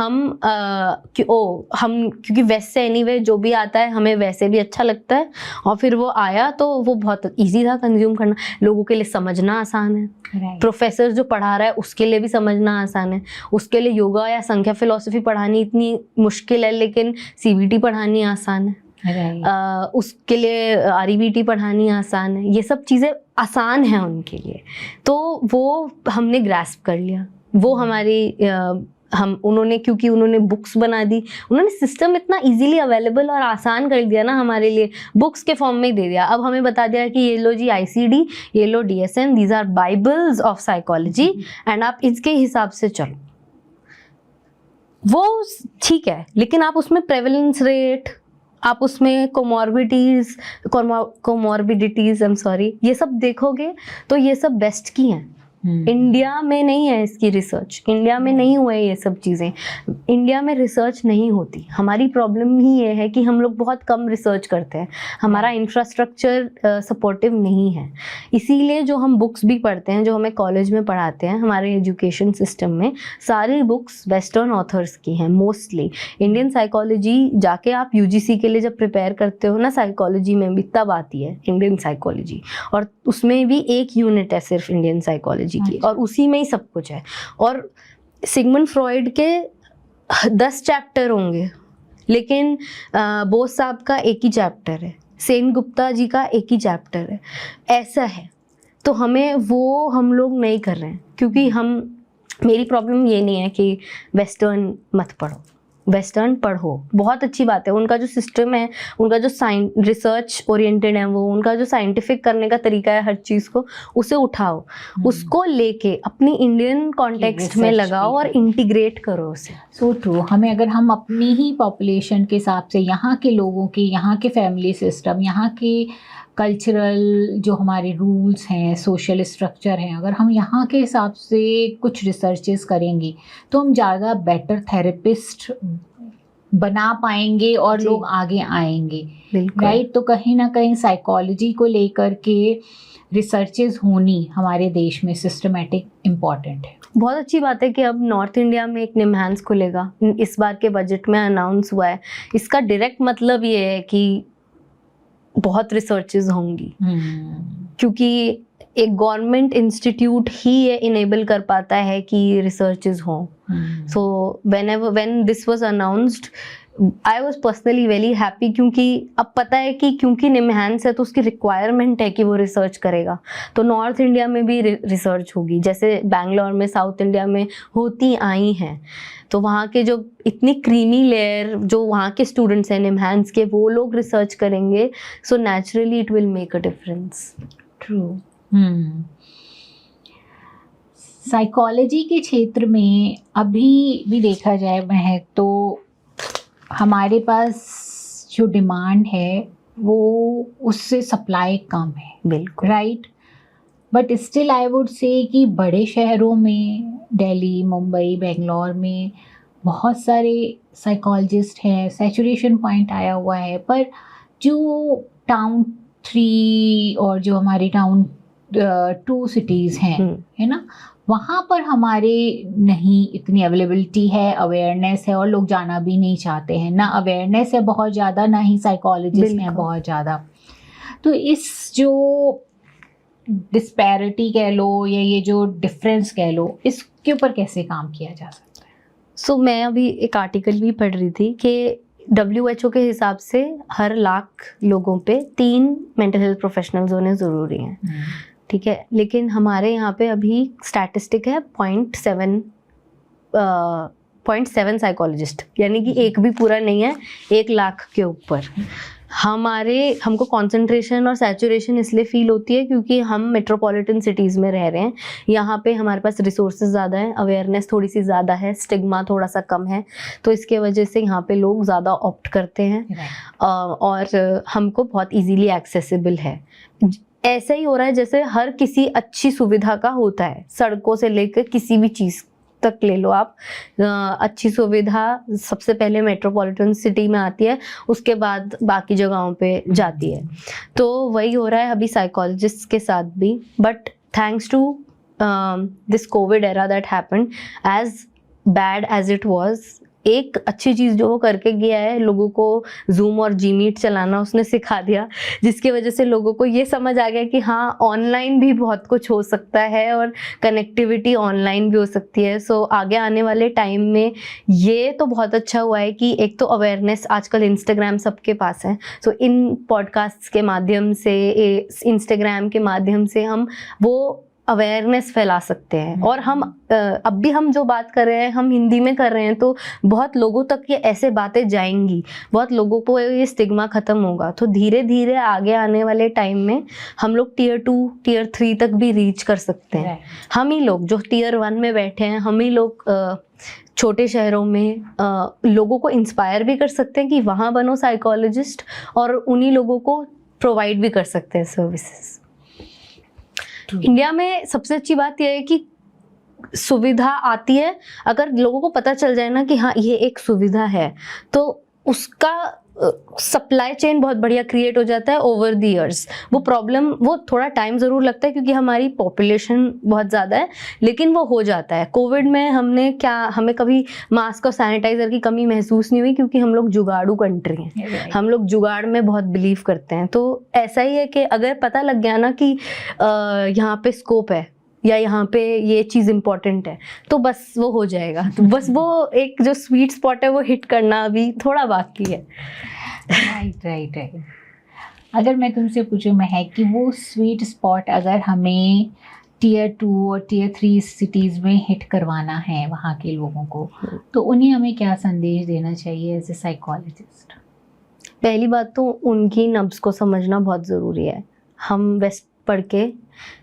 क्योंकि वैसे एनीवे जो भी आता है हमें वैसे भी अच्छा लगता है. और फिर वो आया तो वो बहुत इजी था कंज्यूम करना. लोगों के लिए समझना आसान है. प्रोफेसर जो पढ़ा रहा है उसके लिए भी समझना आसान है. उसके लिए योगा या संख्या फिलॉसफी पढ़ानी इतनी मुश्किल है, लेकिन CBT पढ़ानी आसान है. उसके लिए REBT पढ़ानी आसान है. ये सब चीज़ें आसान हैं उनके लिए. तो वो हमने ग्रास्प कर लिया. वो क्योंकि उन्होंने बुक्स बना दी, उन्होंने सिस्टम इतना इजीली अवेलेबल और आसान कर दिया ना हमारे लिए, बुक्स के फॉर्म में ही दे दिया. अब हमें बता दिया कि ये लो जी ICD, ये लो DSM, these are bibles of psychology and आप इसके हिसाब से चलो. वो ठीक है, लेकिन आप उसमें प्रेवलेंस रेट, आप उसमें कोमॉर्बिडिटीज ये सब देखोगे तो ये सब बेस्ट की हैं. इंडिया में नहीं है इसकी रिसर्च, इंडिया में नहीं हुआ है ये सब चीज़ें. इंडिया में रिसर्च नहीं होती. हमारी प्रॉब्लम ही ये है कि हम लोग बहुत कम रिसर्च करते हैं. हमारा इंफ्रास्ट्रक्चर सपोर्टिव नहीं है. इसीलिए जो हम बुक्स भी पढ़ते हैं, जो हमें कॉलेज में पढ़ाते हैं, हमारे एजुकेशन सिस्टम में सारी बुक्स वेस्टर्न ऑथर्स की हैं मोस्टली. इंडियन साइकोलॉजी जाके आप UGC के लिए जब प्रिपेयर करते हो ना, साइकोलॉजी में भी तब आती है इंडियन साइकोलॉजी, और उसमें भी एक यूनिट है सिर्फ इंडियन साइकोलॉजी की, और उसी में ही सब कुछ है. और सिगमंड फ्रॉइड के 10 चैप्टर होंगे, लेकिन बोस साहब का एक ही चैप्टर है, सेन गुप्ता जी का एक ही चैप्टर है, ऐसा है। तो हमें वो हम लोग नहीं कर रहे हैं, क्योंकि मेरी प्रॉब्लम ये नहीं है कि वेस्टर्न मत पढ़ो, वेस्टर्न पढ़ो, बहुत अच्छी बात है। उनका जो सिस्टम है, उनका जो रिसर्च ओरिएंटेड है, वो उनका जो साइंटिफिक करने का तरीका है हर चीज़ को, उसे उठाओ, उसको लेके अपनी इंडियन कॉन्टेक्स्ट में लगाओ और इंटीग्रेट करो उसे। So true. हम अपनी ही पॉपुलेशन के हिसाब से, यहाँ के लोगों की, यहाँ के फैमिली सिस्टम, यहाँ के कल्चरल जो हमारे रूल्स हैं, सोशल स्ट्रक्चर हैं, अगर हम यहाँ के हिसाब से कुछ रिसर्चेस करेंगे तो हम ज़्यादा बेटर थेरेपिस्ट बना पाएंगे और लोग आगे आएंगे, राइट। तो कहीं ना कहीं साइकोलॉजी को लेकर के रिसर्चेस होनी हमारे देश में सिस्टमेटिक इम्पॉर्टेंट है। बहुत अच्छी बात है कि अब नॉर्थ इंडिया में एक निम्हांस खुलेगा, इस बार के बजट में अनाउंस हुआ है। इसका डायरेक्ट मतलब ये है कि बहुत रिसर्चेज होंगी, क्योंकि एक गवर्नमेंट इंस्टीट्यूट ही ये इनेबल कर पाता है कि रिसर्चेज हों। So when this was announced, I was personally very happy, क्योंकि अब पता है कि क्योंकि निम्हांस है तो उसकी रिक्वायरमेंट है कि वो रिसर्च करेगा। तो नॉर्थ इंडिया में भी रिसर्च होगी, जैसे बैंगलोर में, साउथ इंडिया में होती आई हैं। तो वहाँ के जो इतनी क्रीमी लेयर जो वहाँ के स्टूडेंट्स हैं निम्हांस के, वो लोग रिसर्च करेंगे, so naturally it will make a difference. True. Psychology के क्षेत्र में अभी भी देखा जाए महक, तो हमारे पास जो डिमांड है वो उससे सप्लाई कम है, बिल्कुल, right. But still I would say कि बड़े शहरों में, दिल्ली, मुंबई, बेंगलोर में बहुत सारे साइकोलॉजिस्ट हैं, सैचुरेशन पॉइंट आया हुआ है। पर जो टाउन 3 और जो हमारे टाउन 2 सिटीज़ हैं, है ना, वहाँ पर हमारे नहीं इतनी अवेलेबिलिटी है, अवेयरनेस है, और लोग जाना भी नहीं चाहते हैं। ना अवेयरनेस है बहुत ज़्यादा, ना ही साइकोलॉजिस्ट हैं बहुत ज़्यादा। तो इस जो डिस्पैरिटी कह लो या ये जो डिफरेंस कह लो, इसके ऊपर कैसे काम किया जा सकता है? सो मैं अभी एक आर्टिकल भी पढ़ रही थी कि WHO के हिसाब से हर लाख लोगों पे 3 मेंटल हेल्थ प्रोफेशनल्स होने ज़रूरी हैं, ठीक है। लेकिन हमारे यहाँ पे अभी स्टैटिस्टिक है 0.7 साइकोलॉजिस्ट, यानी कि एक भी पूरा नहीं है 1 लाख के ऊपर। हमको कंसंट्रेशन और सैचुरेशन इसलिए फील होती है क्योंकि हम मेट्रोपॉलिटन सिटीज़ में रह रहे हैं। यहाँ पे हमारे पास रिसोर्सेज ज़्यादा हैं, अवेयरनेस थोड़ी सी ज़्यादा है, स्टिग्मा थोड़ा सा कम है, तो इसके वजह से यहाँ पे लोग ज़्यादा ऑप्ट करते हैं और हमको बहुत इजीली एक्सेसिबल है। ऐसा ही हो रहा है जैसे हर किसी अच्छी सुविधा का होता है, सड़कों से लेकर किसी भी चीज़ तक ले लो आप, अच्छी सुविधा सबसे पहले मेट्रोपॉलिटन सिटी में आती है, उसके बाद बाकी जगहों पे जाती है। तो वही हो रहा है अभी साइकोलॉजिस्ट के साथ भी। But thanks to this covid era that happened, as bad as it was, एक अच्छी चीज़ जो वो करके गया है, लोगों को जूम और जीमीट चलाना उसने सिखा दिया, जिसकी वजह से लोगों को ये समझ आ गया कि हाँ, ऑनलाइन भी बहुत कुछ हो सकता है और कनेक्टिविटी ऑनलाइन भी हो सकती है। सो आगे आने वाले टाइम में ये तो बहुत अच्छा हुआ है कि एक तो अवेयरनेस आजकल इंस्टाग्राम सबके पास है, सो इन पॉडकास्ट के माध्यम से, इंस्टाग्राम के माध्यम से हम वो अवेयरनेस फैला सकते हैं। और हम अब भी हम जो बात कर रहे हैं हम हिंदी में कर रहे हैं, तो बहुत लोगों तक ये ऐसे बातें जाएंगी, बहुत लोगों को ये स्टिग्मा ख़त्म होगा। तो धीरे धीरे आगे आने वाले टाइम में हम लोग Tier 2 Tier 3 तक भी रीच कर सकते हैं। हम ही लोग जो Tier 1 में बैठे हैं, हम ही लोग छोटे शहरों में लोगों को इंस्पायर भी कर सकते हैं कि वहाँ बनो साइकोलॉजिस्ट, और उन्हीं लोगों को प्रोवाइड भी कर सकते हैं सर्विसेज। इंडिया में सबसे अच्छी बात यह है कि सुविधा आती है, अगर लोगों को पता चल जाए ना कि हाँ ये एक सुविधा है, तो उसका सप्लाई चेन बहुत बढ़िया क्रिएट हो जाता है ओवर द ईयर्स। वो प्रॉब्लम, वो थोड़ा टाइम ज़रूर लगता है क्योंकि हमारी पॉपुलेशन बहुत ज़्यादा है, लेकिन वो हो जाता है। कोविड में हमें कभी मास्क और सैनिटाइज़र की कमी महसूस नहीं हुई, क्योंकि हम लोग जुगाड़ू कंट्री हैं, हम लोग जुगाड़ में बहुत बिलीव करते हैं। तो ऐसा ही है कि अगर पता लग गया ना कि यहाँ पे स्कोप है, या यहाँ पे ये चीज़ इम्पोर्टेंट है, तो बस वो हो जाएगा। तो बस वो एक जो स्वीट स्पॉट है वो हिट करना अभी थोड़ा बाकी है। राइट। अगर मैं तुमसे पूछूं महक कि वो स्वीट स्पॉट अगर हमें टियर 2 और टियर 3 सिटीज़ में हिट करवाना है वहाँ के लोगों को, तो उन्हें हमें क्या संदेश देना चाहिए एज ए साइकोलॉजिस्ट? पहली बात तो उनकी नब्ज़ को समझना बहुत ज़रूरी है। हम वेस्ट पढ़ के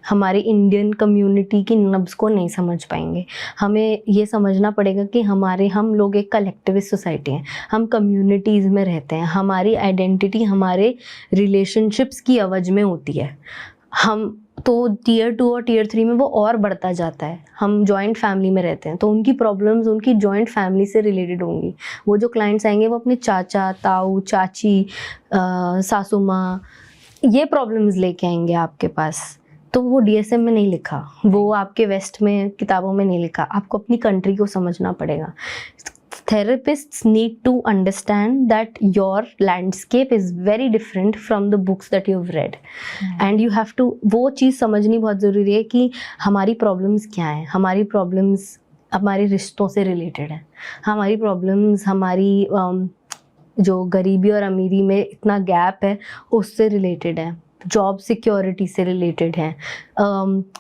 हमारी इंडियन कम्युनिटी की नब्ज़ को नहीं समझ पाएंगे। हमें ये समझना पड़ेगा कि हम लोग एक कलेक्टिविस्ट सोसाइटी हैं, हम कम्युनिटीज़ में रहते हैं, हमारी आइडेंटिटी हमारे रिलेशनशिप्स की अवज में होती है। हम तो टियर 2 और टियर 3 में वो और बढ़ता जाता है। हम जॉइंट फैमिली में रहते हैं तो उनकी प्रॉब्लम्स उनकी जॉइंट फैमिली से रिलेटेड होंगी। वो जो क्लाइंट्स आएंगे वो अपने चाचा, ताऊ, चाची, सासू माँ, ये प्रॉब्लम्स लेके आएंगे आपके पास। तो वो DSM में नहीं लिखा, वो आपके वेस्ट में किताबों में नहीं लिखा। आपको अपनी कंट्री को समझना पड़ेगा। Therapists need to understand that your landscape is very different from the books that you've read. And you have to, वो चीज़ समझनी बहुत ज़रूरी है कि हमारी प्रॉब्लम्स क्या हैं। हमारी प्रॉब्लम्स हमारे रिश्तों से रिलेटेड हैं। हमारी प्रॉब्लम्स हमारी जो गरीबी और अमीरी में इतना गैप है उससे रिलेटेड है, जॉब सिक्योरिटी से रिलेटेड है,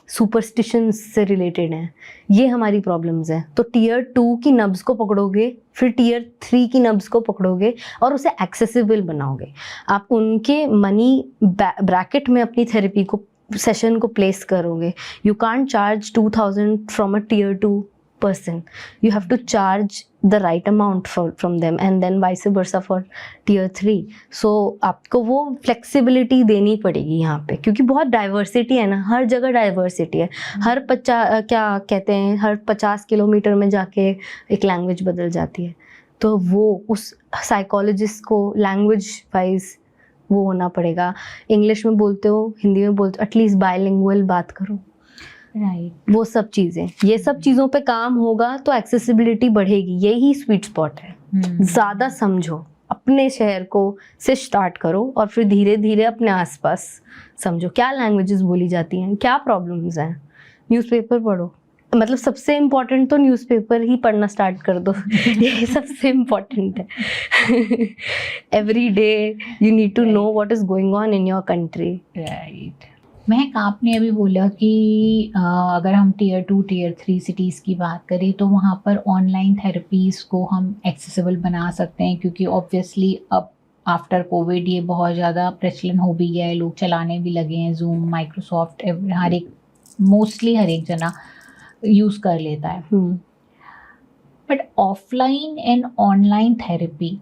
सुपरस्टिशंस से रिलेटेड हैं। ये हमारी प्रॉब्लम्स हैं। तो टियर 2 की नब्ज़ को पकड़ोगे, फिर टियर 3 की नब्ज़ को पकड़ोगे और उसे एक्सेसिबल बनाओगे। आप उनके मनी ब्रैकेट में अपनी थेरेपी को, सेशन को प्लेस करोगे। You can't charge 2000 from a tier 2 person. You have to charge the right amount from them and then vice versa for tier 3. So आपको वो flexibility देनी पड़ेगी यहाँ पे, क्योंकि बहुत डाइवर्सिटी है ना, हर जगह डाइवर्सिटी है। हर 50 किलोमीटर में जाके एक लैंग्वेज बदल जाती है। तो वो उस साइकोलॉजिस्ट को लैंग्वेज वाइज वो होना पड़ेगा। इंग्लिश में बोलते हो, हिंदी में बोलते हो, एटलीस्ट बायलिंगुअल बात करो। राइट। वो सब चीज़ें, ये सब चीज़ों पे काम होगा तो एक्सेसिबिलिटी बढ़ेगी। यही स्वीट स्पॉट है। ज़्यादा समझो, अपने शहर को से स्टार्ट करो और फिर धीरे धीरे अपने आसपास समझो क्या लैंग्वेजेस बोली जाती हैं, क्या प्रॉब्लम्स हैं। न्यूज़पेपर पढ़ो, मतलब सबसे इम्पोर्टेंट तो न्यूज़पेपर ही पढ़ना स्टार्ट कर दो। ये सबसे इम्पोर्टेंट है। Every day you need to know what is going on in your country. Right. Mahak, आपने अभी बोला कि अगर हम टियर 2 टियर 3 सिटीज़ की बात करें तो वहाँ पर ऑनलाइन थेरेपीज़ को हम एक्सेसिबल बना सकते हैं, क्योंकि ऑब्वियसली अब आफ्टर कोविड ये बहुत ज़्यादा प्रचलन हो भी गया है, लोग चलाने भी लगे हैं। जूम, माइक्रोसॉफ्ट, हर एक जना यूज़ कर लेता है। But offline and online therapy,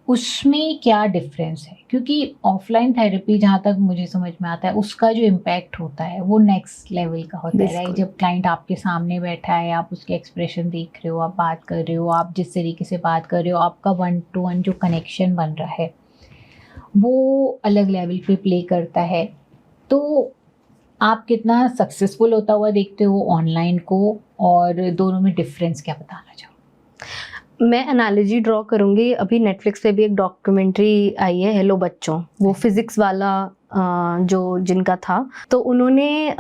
उसमें क्या डिफरेंस है? क्योंकि ऑफलाइन थेरेपी जहाँ तक मुझे समझ में आता है उसका जो इम्पैक्ट होता है वो नेक्स्ट लेवल का होता है, राइट? जब क्लाइंट आपके सामने बैठा है, आप उसके एक्सप्रेशन देख रहे हो, आप बात कर रहे हो, आप जिस तरीके से बात कर रहे हो, आपका 1-to-1 जो कनेक्शन बन रहा है वो अलग लेवल पे प्ले करता है। तो आप कितना सक्सेसफुल होता हुआ देखते हो ऑनलाइन को, और दोनों में डिफरेंस क्या बताना चाहो? मैं एनालॉजी ड्रॉ करूँगी। अभी नेटफ्लिक्स पे भी एक डॉक्यूमेंट्री आई है, हेलो बच्चों, वो फिज़िक्स वाला जो जिनका था, तो उन्होंने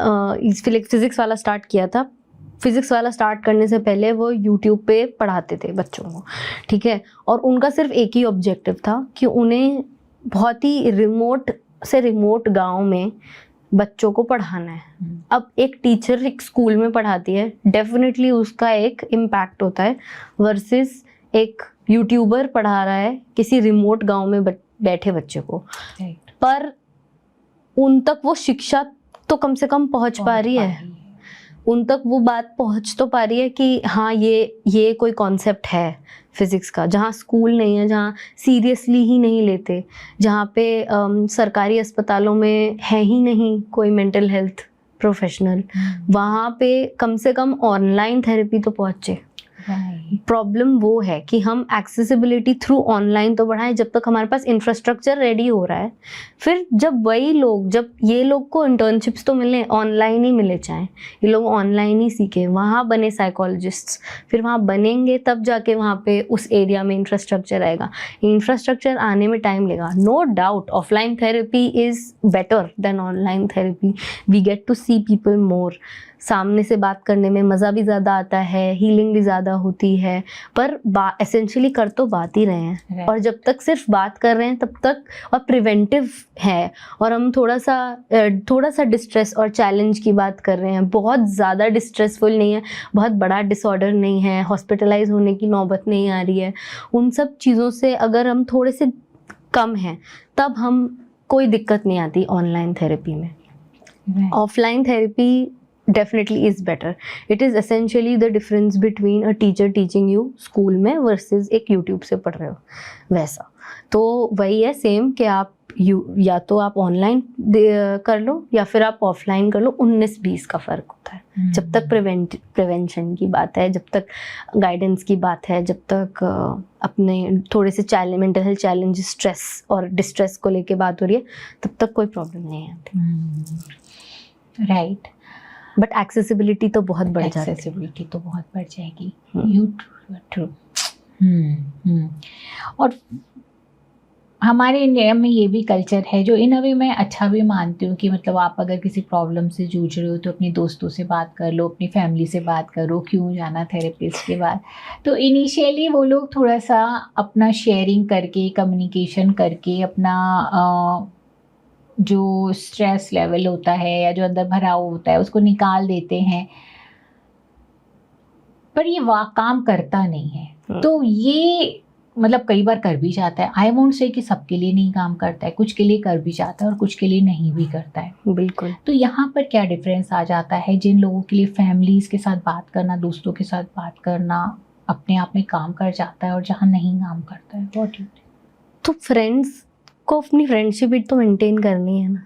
फिज़िक्स वाला स्टार्ट किया था। फिज़िक्स वाला स्टार्ट करने से पहले वो यूट्यूब पे पढ़ाते थे बच्चों को, ठीक है? और उनका सिर्फ एक ही ऑब्जेक्टिव था कि उन्हें बहुत ही रिमोट गाँव में बच्चों को पढ़ाना है। अब एक टीचर एक स्कूल में पढ़ाती है, डेफिनेटली उसका एक इम्पैक्ट होता है, वर्सेस एक यूट्यूबर पढ़ा रहा है किसी रिमोट गांव में बैठे बच्चे को। पर उन तक वो शिक्षा तो कम से कम पहुंच पा रही है, उन तक वो बात पहुंच तो पा रही है कि हाँ ये कोई कॉन्सेप्ट है फिज़िक्स का, जहाँ स्कूल नहीं है, जहाँ सीरियसली ही नहीं लेते, जहाँ पे सरकारी अस्पतालों में है ही नहीं कोई मेंटल हेल्थ प्रोफेशनल, वहाँ पे कम से कम ऑनलाइन थेरेपी तो पहुँचे। प्रॉब्लम वो है कि हम एक्सेसिबिलिटी थ्रू ऑनलाइन तो बढ़ाएं जब तक हमारे पास इंफ्रास्ट्रक्चर रेडी हो रहा है। फिर जब ये लोग को इंटर्नशिप्स तो मिले, ऑनलाइन ही मिले, चाहे ये लोग ऑनलाइन ही सीखे, वहाँ बने साइकोलॉजिस्ट्स, फिर वहाँ बनेंगे तब जाके वहाँ पे उस एरिया में इंफ्रास्ट्रक्चर आएगा। इंफ्रास्ट्रक्चर आने में टाइम लगेगा, no doubt. Offline therapy is better than online therapy. We get to see people more, सामने से बात करने में मज़ा भी ज़्यादा आता है, हीलिंग भी ज़्यादा होती है, पर एसेंशियली कर तो बात ही रहे हैं। Right. और जब तक सिर्फ बात कर रहे हैं तब तक, और प्रिवेंटिव है, और हम थोड़ा सा डिस्ट्रेस और चैलेंज की बात कर रहे हैं, बहुत ज़्यादा डिस्ट्रेसफुल नहीं है, बहुत बड़ा डिसऑर्डर नहीं है, हॉस्पिटलाइज होने की नौबत नहीं आ रही है, उन सब चीज़ों से अगर हम थोड़े से कम हैं तब हम कोई दिक्कत नहीं आती ऑनलाइन थेरेपी में। Offline therapy definitely is better. It is essentially the difference between a teacher teaching you school में versus एक YouTube से पढ़ रहे हो, वैसा। तो वही है सेम कि आप या तो आप ऑनलाइन कर लो या फिर आप ऑफलाइन कर लो, 19-20 का फ़र्क होता है। जब तक प्रिवेंशन की बात है, जब तक गाइडेंस की बात है, जब तक अपने थोड़े से मेंटल हेल्थ चैलेंज, स्ट्रेस और डिस्ट्रेस को लेके बात हो रही है, तब तक कोई प्रॉब्लम नहीं है। राइट। बट एक्सेसिबिलिटी तो बहुत बढ़ जाएगी। एक्सेसिबिलिटी तो बहुत बढ़ जाएगी। You true. और हमारे इंडिया में ये भी कल्चर है जो इन अ वे मैं अच्छा भी मानती हूँ कि मतलब आप अगर किसी प्रॉब्लम से जूझ रहे हो तो अपने दोस्तों से बात कर लो, अपनी फैमिली से बात करो, क्यों जाना थेरेपिस्ट के बाद। तो इनिशियली वो लोग थोड़ा सा अपना शेयरिंग करके, कम्युनिकेशन करके अपना जो स्ट्रेस लेवल होता है या जो अंदर भराव होता है उसको निकाल देते हैं, पर ये काम करता नहीं है। तो ये मतलब कई बार कर भी जाता है, आई वोंट से कि सबके लिए नहीं काम करता है, कुछ के लिए कर भी जाता है और कुछ के लिए नहीं भी करता है। बिल्कुल। तो यहाँ पर क्या डिफरेंस आ जाता है, जिन लोगों के लिए फैमिलीज के साथ बात करना, दोस्तों के साथ बात करना अपने आप में काम कर जाता है और जहाँ नहीं काम करता है, व्हाट यू थिंक? तो फ्रेंड्स को अपनी फ्रेंडशिप भी तो मेंटेन करनी है ना।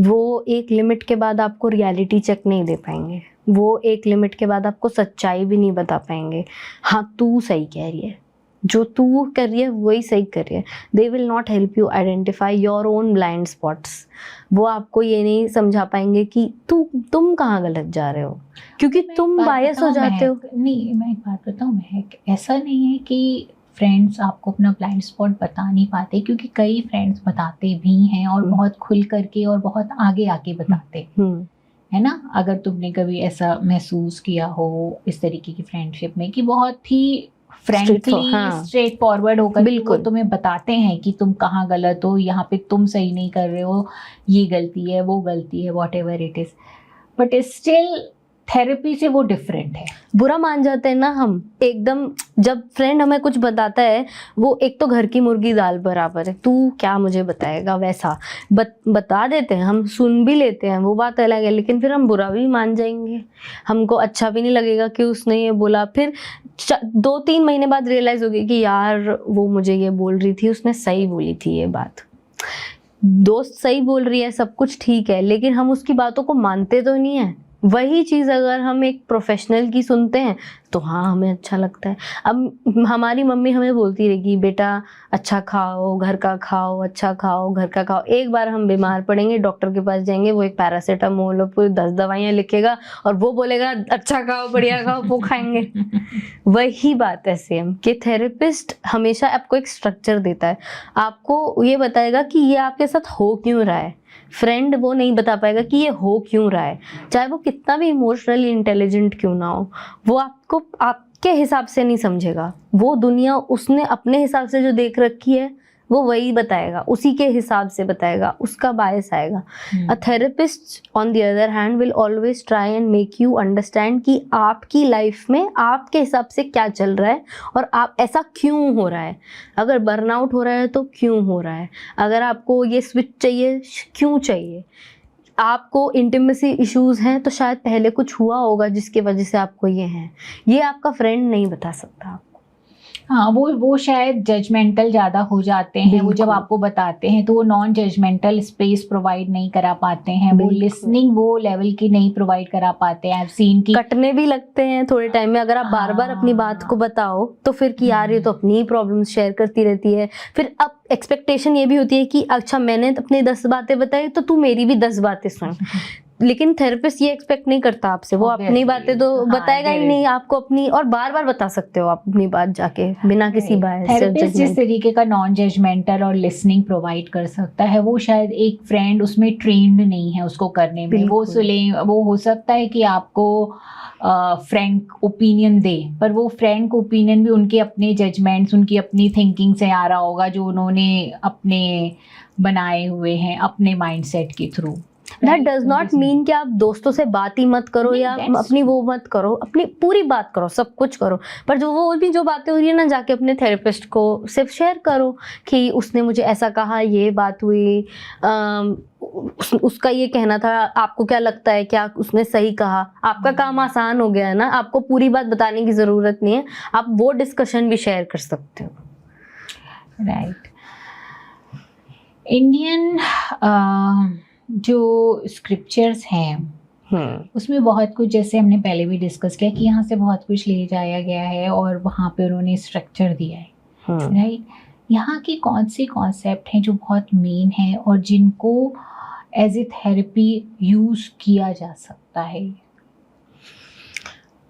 वो एक लिमिट के बाद आपको रियलिटी चेक नहीं दे पाएंगे, वो एक लिमिट के बाद आपको सच्चाई भी नहीं बता पाएंगे। हाँ, तू सही कह रही है, जो तू कर रही है वही सही कर रही है। They will not help you identify your own blind spots. वो आपको ये नहीं समझा पाएंगे कि तुम कहाँ गलत जा रहे हो, क्योंकि तुम बायस हो जाते हो। नहीं, मैं एक बात बताऊँ महक, ऐसा नहीं है कि फ्रेंड्स आपको अपना ब्लाइंड स्पॉट बता नहीं पाते, क्योंकि कई फ्रेंड्स बताते भी हैं और बहुत खुल करके और बहुत आगे आके बताते है ना। अगर तुमने कभी ऐसा महसूस किया हो इस तरीके की फ्रेंडशिप में कि बहुत ही फ्रेंकली स्ट्रेट फॉरवर्ड होकर वो तुम्हें बताते हैं कि तुम कहाँ गलत हो, यहाँ पे तुम सही नहीं कर रहे हो, ये गलती है, वो गलती है, what ever it is, but still therapy से वो डिफरेंट है। बुरा मान जाते हैं ना हम एकदम, जब फ्रेंड हमें कुछ बताता है, वो एक तो घर की मुर्गी दाल बराबर है, तू क्या मुझे बताएगा, वैसा बता देते हैं, हम सुन भी लेते हैं, वो बात अलग है, लेकिन फिर हम बुरा भी मान जाएंगे, हमको अच्छा भी नहीं लगेगा कि उसने ये बोला। फिर 2-3 महीने बाद रियलाइज होगी कि यार वो मुझे ये बोल रही थी, उसने सही बोली थी ये बात। दोस्त सही बोल रही है, सब कुछ ठीक है, लेकिन हम उसकी बातों को मानते तो नहीं है। वही चीज़ अगर हम एक प्रोफेशनल की सुनते हैं तो हाँ हमें अच्छा लगता है। अब हमारी मम्मी हमें बोलती रहेगी, बेटा अच्छा खाओ, घर का खाओ, अच्छा खाओ, घर का खाओ। एक बार हम बीमार पड़ेंगे, डॉक्टर के पास जाएंगे, वो एक पैरासीटामोल और पूरी 10 दवाइयाँ लिखेगा और वो बोलेगा अच्छा खाओ, बढ़िया खाओ, वो खाएंगे। वही बात है सेम कि थेरेपिस्ट हमेशा आपको एक स्ट्रक्चर देता है, आपको ये बताएगा कि ये आपके साथ हो क्यों रहा है। फ्रेंड वो नहीं बता पाएगा कि ये हो क्यों रहा है, चाहे वो कितना भी इमोशनली इंटेलिजेंट क्यों ना हो, वो आपको आपके हिसाब से नहीं समझेगा। वो दुनिया उसने अपने हिसाब से जो देख रखी है वो वही बताएगा, उसी के हिसाब से बताएगा, उसका बायस आएगा। A therapist on the other hand will always try and make you understand कि आपकी लाइफ में आपके हिसाब से क्या चल रहा है और आप ऐसा क्यों हो रहा है। अगर बर्नआउट हो रहा है तो क्यों हो रहा है, अगर आपको ये स्विच चाहिए क्यों चाहिए, आपको इंटीमेसी इश्यूज हैं तो शायद पहले कुछ हुआ होगा जिसकी वजह से आपको ये हैं। ये आपका फ्रेंड नहीं बता सकता आपको। हाँ, वो शायद जजमेंटल ज़्यादा हो जाते हैं। वो जब बिल्कुल। आपको बताते हैं तो वो नॉन जजमेंटल स्पेस प्रोवाइड नहीं करा पाते हैं, वो बिल्कुल। लिसनिंग वो लेवल की नहीं प्रोवाइड करा पाते हैं। सीन की कटने भी लगते हैं थोड़े टाइम में, अगर आप बार बार अपनी बात को हाँ। बताओ तो फिर कि यार ये तो अपनी ही प्रॉब्लम्स शेयर करती रहती है। फिर अब एक्सपेक्टेशन ये भी होती है कि अच्छा मैंने अपनी 10 बातें बताई तो तू मेरी भी 10 बातें सुन। लेकिन थेरेपिस्ट ये एक्सपेक्ट नहीं करता आपसे, वो अपनी Obviously, बातें तो हाँ, बताएगा ही there नहीं is- आपको अपनी, और बार बार बता सकते हो आप अपनी बात जाके बिना किसी बायस या थेरेपिस्ट जिस जजमेंट। तरीके का नॉन जजमेंटल और लिसनिंग प्रोवाइड कर सकता है, वो शायद एक फ्रेंड उसमें ट्रेंड नहीं है उसको करने में। वो बिल्कुल। वो हो सकता है कि आपको फ्रैंक ओपिनियन दे, पर वो फ्रैंक ओपिनियन भी उनके अपने जजमेंट्स, उनकी अपनी थिंकिंग से आ रहा होगा, जो उन्होंने अपने बनाए हुए हैं अपने माइंडसेट के through. That does not mean कि आप दोस्तों से बात ही मत करो नहीं, या that's अपनी वो मत करो, अपनी पूरी बात करो, सब कुछ करो, पर वो भी जो बातें हो रही है ना, जाके अपने थेरेपिस्ट को सिर्फ शेयर करो कि उसने मुझे ऐसा कहा, ये बात हुई, उसका ये कहना था, आपको क्या लगता है, क्या उसने सही कहा। आपका काम आसान हो गया है ना, आपको पूरी बात बताने की ज़रूरत नहीं है, आप वो डिस्कशन भी शेयर कर सकते हो। राइट। इंडियन जो स्क्रिप्चर्स हैं उसमें बहुत कुछ, जैसे हमने पहले भी डिस्कस किया कि यहाँ से बहुत कुछ ले जाया गया है और वहाँ पे उन्होंने स्ट्रक्चर दिया है, राइट। यहाँ की कौन सी कॉन्सेप्ट हैं जो बहुत मेन है और जिनको एज ए थेरेपी यूज़ किया जा सकता है?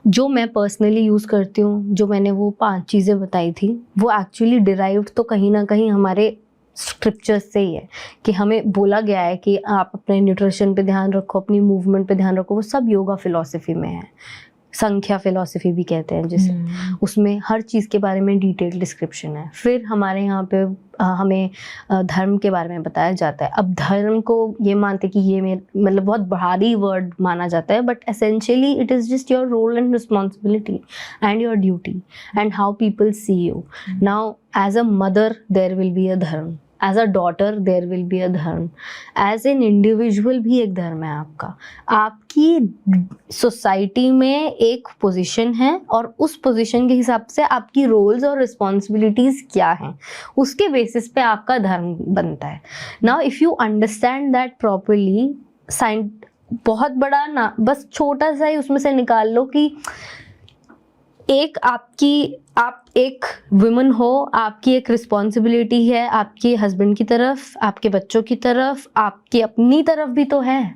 जो मैं पर्सनली यूज़ करती हूँ, जो मैंने वो 5 चीज़ें बताई थी, वो एक्चुअली डिराइव्ड तो कहीं ना कहीं हमारे स्क्रिप्चर्स से ही है कि हमें बोला गया है कि आप अपने न्यूट्रिशन पे ध्यान रखो, अपनी मूवमेंट पे ध्यान रखो। वो सब योगा फिलॉसफी में है, संख्या फिलॉसफी भी कहते हैं जिसे। उसमें हर चीज़ के बारे में डिटेल डिस्क्रिप्शन है। फिर हमारे यहाँ पे हमें धर्म के बारे में बताया जाता है। अब धर्म को ये मानते कि ये मतलब बहुत भारी वर्ड माना जाता है, but essentially it is just your role and responsibility and your duty and how people see you. Now as a mother there will be a dharma, as a daughter there will be a dharma, as an individual भी एक धर्म है आपका। आपकी सोसाइटी में एक पोजीशन है और उस पोजीशन के हिसाब से आपकी रोल्स और रिस्पॉन्सिबिलिटीज़ क्या हैं, उसके बेसिस पे आपका धर्म बनता है। Now if you understand that properly, बहुत बड़ा ना, बस छोटा सा ही उसमें से निकाल लो कि आप एक वुमन हो, आपकी एक रिस्पॉन्सिबिलिटी है आपके हस्बैंड की तरफ, आपके बच्चों की तरफ, आपकी अपनी तरफ भी तो है।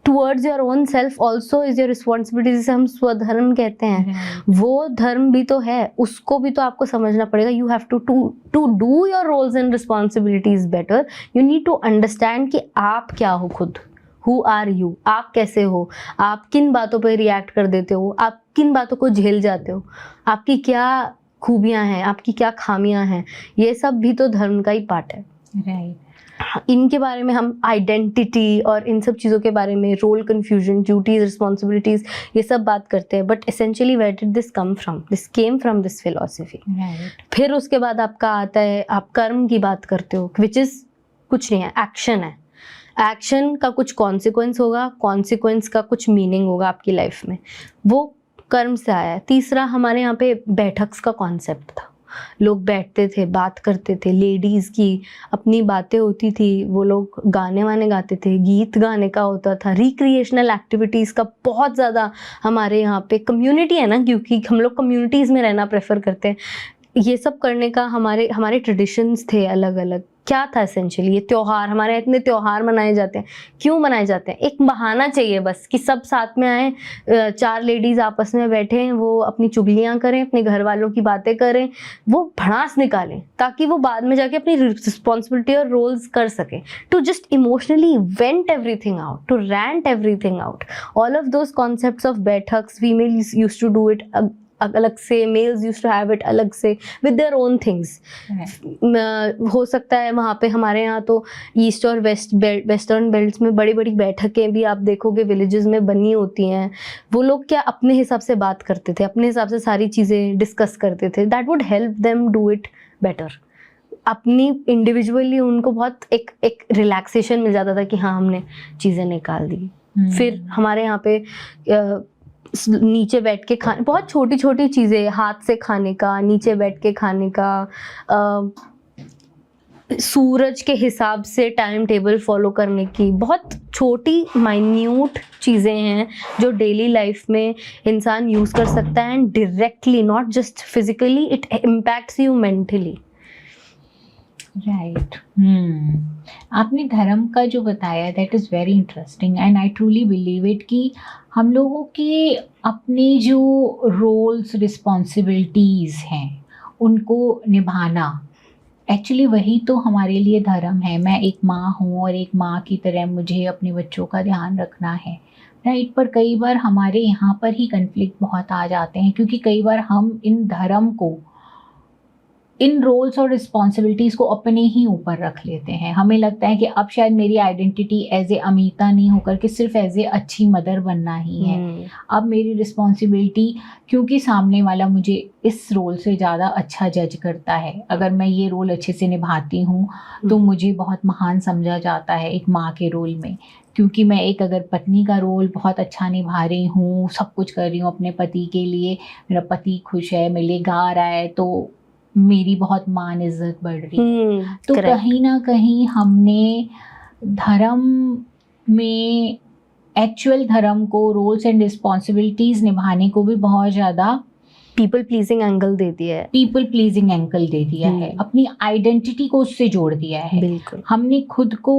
Towards your own self also is your responsibility, जिसे हम स्वधर्म कहते हैं। वो धर्म भी तो है, उसको भी तो आपको समझना पड़ेगा। You have to do your roles and responsibilities better, you need to understand कि आप क्या हो खुद, हु आर यू, आप कैसे हो, आप किन बातों पर रिएक्ट कर देते हो, आप किन बातों को झेल जाते हो, आपकी क्या खूबियां हैं, आपकी क्या खामियां हैं। ये सब भी तो धर्म का ही पार्ट है। राइट। इनके बारे में हम आइडेंटिटी और इन सब चीज़ों के बारे में, रोल कन्फ्यूजन, ड्यूटीज, रिस्पॉन्सिबिलिटीज, ये सब बात करते हैं। But essentially where did this come from? This came from this philosophy. फिर उसके बाद आपका आता है, आप कर्म की बात करते हो, विच इज़ कुछ नहीं है, एक्शन है। एक्शन का कुछ कॉन्सिक्वेंस होगा, कॉन्सिक्वेंस का कुछ मीनिंग होगा आपकी लाइफ में, वो कर्म से आया है। तीसरा हमारे यहाँ पे बैठक्स का कॉन्सेप्ट था। लोग बैठते थे, बात करते थे, लेडीज़ की अपनी बातें होती थी, वो लोग गाने वाने गाते थे, गीत गाने का होता था, रिक्रिएशनल एक्टिविटीज़ का बहुत ज़्यादा हमारे यहाँ पे कम्युनिटी है ना, क्योंकि हम लोग कम्युनिटीज़ में रहना प्रेफर करते हैं। ये सब करने का हमारे ट्रेडिशंस थे अलग अलग। क्या था एसेंशियली? ये त्यौहार, हमारे यहाँ इतने त्यौहार मनाए जाते हैं। क्यों मनाए जाते हैं? एक बहाना चाहिए बस कि सब साथ में आए, 4 लेडीज़ आपस में बैठें, वो अपनी चुगलियाँ करें, अपने घर वालों की बातें करें, वो भड़ास निकालें, ताकि वो बाद में जाके अपनी रिस्पॉन्सिबिलिटी और रोल्स कर सकें। To just emotionally vent everything out, to rant everything out. All of those concepts of बैठक्स, females used to do it अलग से, males used to have it अलग से विद देयर ओन थिंग्स। हो सकता है वहाँ पे हमारे यहाँ तो ईस्ट और वेस्टर्न बेल्ट्स में बड़ी बड़ी बैठकें भी आप देखोगे विलेजेस में बनी होती हैं। वो लोग क्या अपने हिसाब से बात करते थे, अपने हिसाब से सारी चीज़ें डिस्कस करते थे। That would help them do it better. अपनी इंडिविजुअली उनको बहुत एक रिलैक्सेशन मिल जाता था कि हाँ, हमने चीज़ें निकाल दी। फिर हमारे यहाँ पे नीचे बैठ के खाने, बहुत छोटी छोटी चीज़ें, हाथ से खाने का, नीचे बैठ के खाने का, सूरज के हिसाब से टाइम टेबल फॉलो करने की, बहुत छोटी माइन्यूट चीज़ें हैं जो डेली लाइफ में इंसान यूज़ कर सकता है, and directly, not just physically, it impacts you mentally. Right. आपने धर्म का जो बताया, that is very interesting and I truly believe it कि हम लोगों के अपने जो रोल्स रिस्पॉन्सिबिलिटीज़ हैं उनको निभाना, एक्चुअली वही तो हमारे लिए धर्म है। मैं एक माँ हूँ और एक माँ की तरह मुझे अपने बच्चों का ध्यान रखना है, राइट। पर कई बार हमारे यहाँ पर ही कन्फ्लिक्ट बहुत आ जाते हैं, क्योंकि कई बार हम इन धर्म को, इन रोल्स और रिस्पॉन्सिबिलिटीज़ को अपने ही ऊपर रख लेते हैं। हमें लगता है कि अब शायद मेरी आइडेंटिटी एज ए अमिता नहीं होकर के सिर्फ एज ए अच्छी मदर बनना ही है। अब मेरी रिस्पॉन्सिबिलिटी, क्योंकि सामने वाला मुझे इस रोल से ज़्यादा अच्छा जज करता है, अगर मैं ये रोल अच्छे से निभाती हूँ तो मुझे बहुत महान समझा जाता है एक माँ के रोल में। क्योंकि मैं एक अगर पत्नी का रोल बहुत अच्छा निभा रही हूँ, सब कुछ कर रही हूँ अपने पति के लिए, मेरा पति खुश है, मेरे लिए गा रहा है, तो मेरी बहुत मान इज्जत बढ़ रही है। तो कहीं ना कहीं हमने धर्म में, एक्चुअल धर्म को, रोल्स एंड रिस्पॉन्सिबिलिटीज निभाने को भी बहुत ज़्यादा पीपल प्लीजिंग एंगल दे दिया है, पीपल प्लीजिंग एंगल दे दिया है, अपनी आइडेंटिटी को उससे जोड़ दिया है। बिल्कुल। हमने खुद को,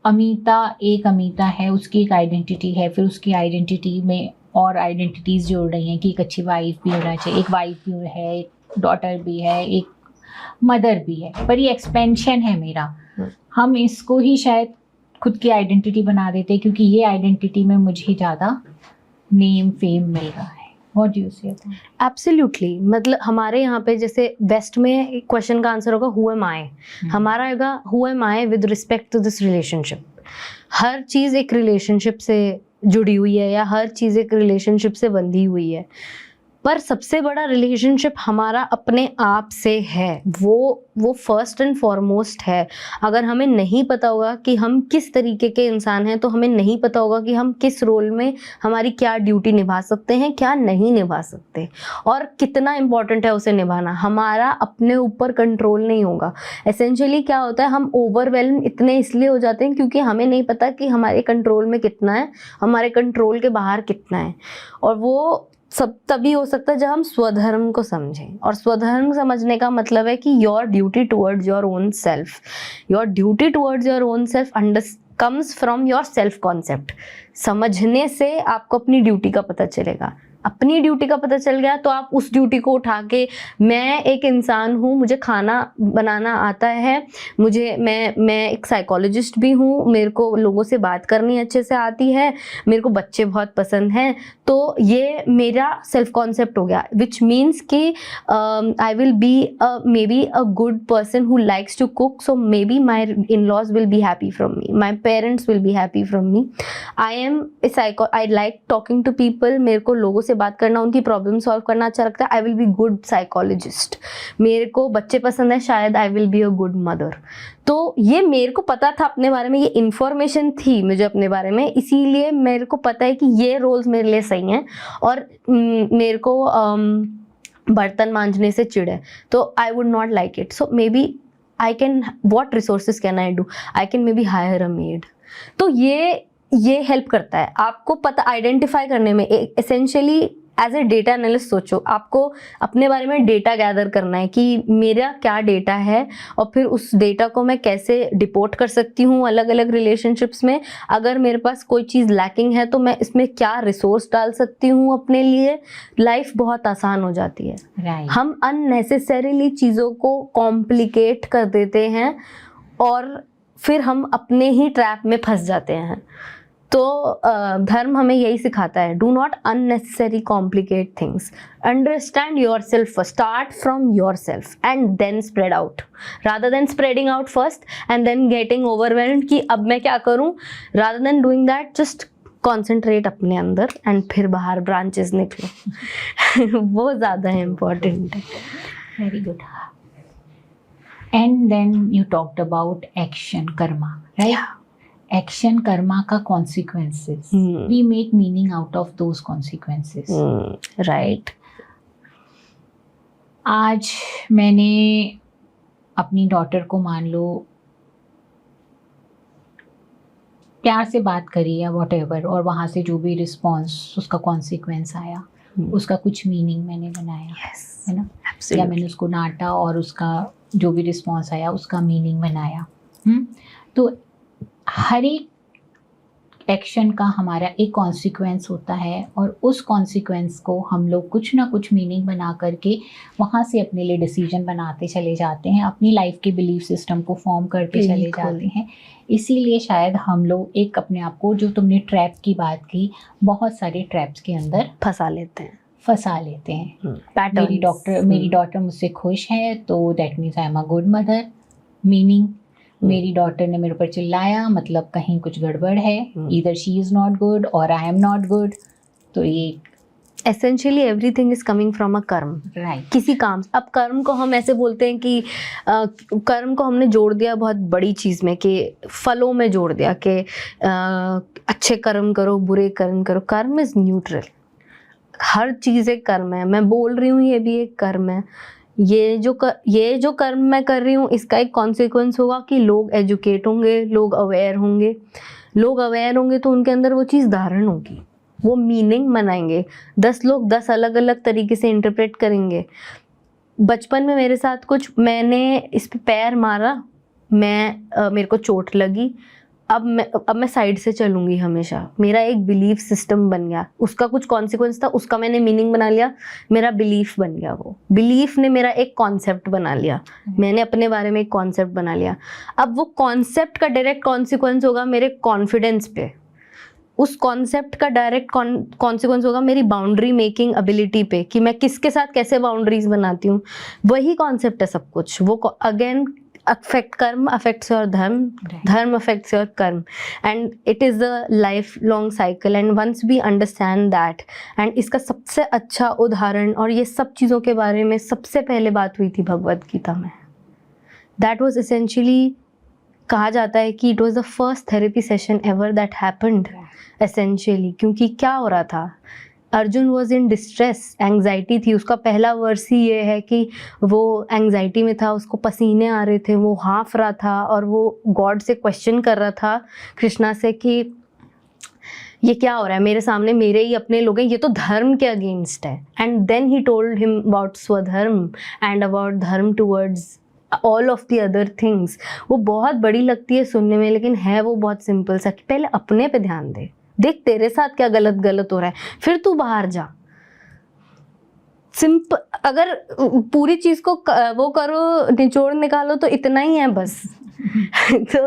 अमिता एक अमिता है, उसकी एक आइडेंटिटी है, फिर उसकी आइडेंटिटी में और आइडेंटिटीज़ जोड़ रही हैं कि एक अच्छी वाइफ भी होना चाहिए, एक वाइफ भी है, एक डॉटर भी है, एक मदर भी है, पर ये एक्सपेंशन है मेरा। हम इसको ही शायद खुद की आइडेंटिटी बना देते हैं, क्योंकि ये आइडेंटिटी में मुझे ज़्यादा नेम फेम मिल रहा है। व्हाट डू यू से? एब्सोल्युटली। मतलब हमारे यहाँ पे जैसे वेस्ट में क्वेश्चन का आंसर होगा हु एम आई, हमारा होगा who am I with respect to this relationship. हर चीज़ एक रिलेशनशिप से जुड़ी हुई है, या हर चीज़ एक रिलेशनशिप से बंधी हुई है, पर सबसे बड़ा रिलेशनशिप हमारा अपने आप से है, वो फर्स्ट एंड फॉरमोस्ट है। अगर हमें नहीं पता होगा कि हम किस तरीके के इंसान हैं, तो हमें नहीं पता होगा कि हम किस रोल में हमारी क्या ड्यूटी निभा सकते हैं, क्या नहीं निभा सकते, और कितना इम्पॉर्टेंट है उसे निभाना। हमारा अपने ऊपर कंट्रोल नहीं होगा। एसेंशियली क्या होता है, हम ओवरवेल्म इतने इसलिए हो जाते हैं क्योंकि हमें नहीं पता कि हमारे कंट्रोल में कितना है, हमारे कंट्रोल के बाहर कितना है। और वो सब तभी हो सकता है जब हम स्वधर्म को समझें। और स्वधर्म समझने का मतलब है कि your duty towards your own self, your duty towards your own self comes from your self concept. समझने से आपको अपनी ड्यूटी का पता चलेगा। अपनी ड्यूटी का पता चल गया तो आप उस ड्यूटी को उठा के, मैं एक इंसान हूँ, मुझे खाना बनाना आता है, मैं एक साइकोलॉजिस्ट भी हूँ, मेरे को लोगों से बात करनी अच्छे से आती है, मेरे को बच्चे बहुत पसंद हैं, तो ये मेरा सेल्फ कॉन्सेप्ट हो गया। विच मीन्स कि I will be maybe a good person who likes to cook, so maybe my in laws will be happy from me, my parents will be happy from me. I like talking to people, मेरे को लोगों से बात करना, उनकी प्रॉब्लम सॉल्व करना अच्छा लगता है। आई विल बी गुड साइकोलॉजिस्ट। मेरे को बच्चे पसंद है, शायद आई will be a good mother. तो ये मेरे को पता था अपने बारे में, ये इन्फॉर्मेशन थी मुझे अपने बारे में, इसीलिए मेरे को पता है कि ये रोल्स मेरे लिए सही हैं। और मेरे को बर्तन मांजने से चिढ़ है, तो I would not like it, so maybe I can, what resources can I do, I can maybe hire a maid. तो ये हेल्प करता है आपको पता आइडेंटिफाई करने में। Essentially as a data analyst सोचो, आपको अपने बारे में डेटा गैदर करना है कि मेरा क्या डेटा है, और फिर उस डेटा को मैं कैसे डिपोर्ट कर सकती हूँ अलग अलग रिलेशनशिप्स में। अगर मेरे पास कोई चीज़ लैकिंग है तो मैं इसमें क्या रिसोर्स डाल सकती हूँ अपने लिए, लाइफ बहुत आसान हो जाती है। Right. हम अननेसेसरीली चीज़ों को कॉम्प्लिकेट कर देते हैं और फिर हम अपने ही ट्रैप में फंस जाते हैं। तो धर्म हमें यही सिखाता है, do not unnecessary complicate things, understand yourself, start from yourself and then spread out, rather than spreading out first and then getting overwhelmed कि अब मैं क्या करूं। Rather than doing that, just concentrate अपने अंदर एंड फिर बाहर ब्रांचेस निकलो। वो ज़्यादा इम्पोर्टेंट है। Very good. And then you talked about action, karma, right? Action karma का consequences, we make meaning out of those consequences, right. आज मैंने अपनी डॉटर को मान लो प्यार से बात करी या वॉटएवर, और वहाँ से जो भी रिस्पॉन्स उसका कॉन्सिक्वेंस आया, उसका कुछ मीनिंग मैंने बनाया, है ना, या मैंने उसको डांटा और उसका जो भी रिस्पॉन्स आया उसका मीनिंग बनाया। तो हर एक एक्शन का हमारा एक कॉन्सिक्वेंस होता है, और उस कॉन्सिक्वेंस को हम लोग कुछ ना कुछ मीनिंग बना करके वहाँ से अपने लिए डिसीजन बनाते चले जाते हैं, अपनी लाइफ के बिलीफ सिस्टम को फॉर्म करते चले जाते हैं। इसीलिए शायद हम लोग एक अपने आप को, जो तुमने ट्रैप की बात की, बहुत सारे ट्रैप्स के अंदर फंसा लेते हैं। मेरी डॉटर मुझसे खुश है तो that means I am a good mother, meaning मेरी डॉटर ने मेरे ऊपर चिल्लाया मतलब कहीं कुछ गड़बड़ है, either she is not good और आई एम नॉट गुड। तो ये essentially everything is coming from a कर्म, राइट। किसी काम। अब कर्म को हम ऐसे बोलते हैं कि कर्म को हमने जोड़ दिया बहुत बड़ी चीज़ में, कि फलों में जोड़ दिया कि अच्छे कर्म करो बुरे कर्म करो। कर्म इज़ न्यूट्रल, हर चीज़ एक कर्म है। मैं बोल रही हूँ ये भी एक कर्म है। ये जो कर्म मैं कर रही हूँ इसका एक कॉन्सिक्वेंस होगा कि लोग एजुकेट होंगे, लोग अवेयर होंगे तो उनके अंदर वो चीज़ धारण होगी, वो मीनिंग बनाएंगे। 10 लोग 10 अलग अलग तरीके से इंटरप्रेट करेंगे। बचपन में मेरे साथ मैंने इस पे पैर मारा, मेरे को चोट लगी, अब मैं साइड से चलूँगी हमेशा। मेरा एक बिलीफ सिस्टम बन गया, उसका कुछ कॉन्सिक्वेंस था, उसका मैंने मीनिंग बना लिया, मेरा बिलीफ बन गया। वो बिलीफ ने मेरा एक कॉन्सेप्ट बना लिया, मैंने अपने बारे में एक कॉन्सेप्ट बना लिया। अब वो कॉन्सेप्ट का डायरेक्ट कॉन्सिक्वेंस होगा मेरे कॉन्फिडेंस पे, उस कॉन्सेप्ट का डायरेक्ट कॉन्सिक्वेंस होगा मेरी बाउंड्री मेकिंग एबिलिटी पे, कि मैं किसके साथ कैसे बाउंड्रीज बनाती हूँ। वही कॉन्सेप्ट है सब कुछ। वो अगेन कर्म affects your dharma affects your karma, and it is a lifelong cycle, and once we understand that, and इसका सबसे अच्छा उदाहरण और ये सब चीज़ों के बारे में सबसे पहले बात हुई थी भगवद गीता में। That was essentially, कहा जाता है कि it was the first therapy session ever that happened essentially, क्योंकि क्या हो रहा था, Arjun was in distress, anxiety थी। उसका पहला वर्स ही ये है कि वो एंग्जाइटी में था, उसको पसीने आ रहे थे, वो हाँफ रहा था, और वो गॉड से क्वेश्चन कर रहा था, कृष्णा से, कि ये क्या हो रहा है मेरे सामने, मेरे ही अपने लोग हैं, ये तो धर्म के अगेंस्ट है। And then he told him about swadharma and about dharma towards all of the other things. वो बहुत बड़ी लगती है सुनने में, लेकिन है वो बहुत सिंपल सा, कि पहले अपने पे ध्यान दे, देख तेरे साथ क्या गलत हो रहा है, फिर तू बाहर जा। सिंपल, अगर पूरी चीज को वो करो, निचोड़ निकालो तो इतना ही है बस। तो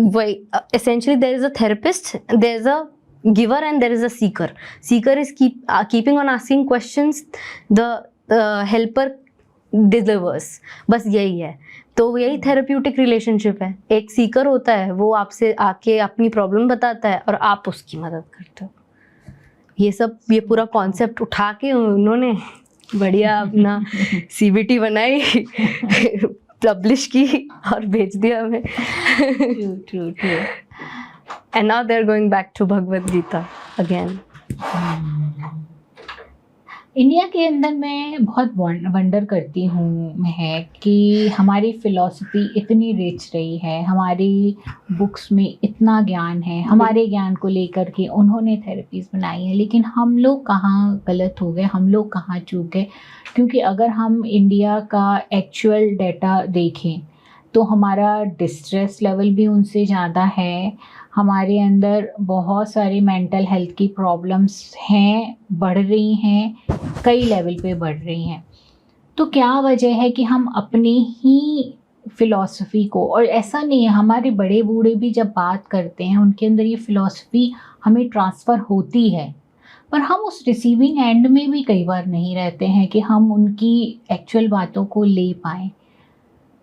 वही essentially there is a therapist, there is a giver and there is a seeker. Seeker is keeping on asking questions, the helper delivers, बस यही है। तो यही थेरेप्यूटिक रिलेशनशिप है। एक सीकर होता है, वो आपसे आके अपनी प्रॉब्लम बताता है और आप उसकी मदद करते हो। ये पूरा कॉन्सेप्ट उठा के उन्होंने बढ़िया अपना CBT बनाई, पब्लिश की और भेज दिया हमें। True. And now they're going back to Bhagavad Gita again. India के अंदर मैं बहुत वंडर करती हूँ मैं कि हमारी फ़िलॉसफी इतनी रिच रही है, हमारी बुक्स में इतना ज्ञान है, हमारे ज्ञान को लेकर के उन्होंने थेरेपीज़ बनाई हैं, लेकिन हम लोग कहाँ गलत हो गए, हम लोग कहाँ चूक गए। क्योंकि अगर हम इंडिया का एक्चुअल डेटा देखें तो हमारा डिस्ट्रेस लेवल भी उनसे ज़्यादा है, हमारे अंदर बहुत सारी मेंटल हेल्थ की प्रॉब्लम्स हैं, बढ़ रही हैं, कई लेवल पे बढ़ रही हैं। तो क्या वजह है कि हम अपने ही फ़िलॉसफी को, और ऐसा नहीं है, हमारे बड़े बूढ़े भी जब बात करते हैं उनके अंदर ये फ़िलॉसफी हमें ट्रांसफ़र होती है, पर हम उस रिसीविंग एंड में भी कई बार नहीं रहते हैं कि हम उनकी एक्चुअल बातों को ले पाएँ,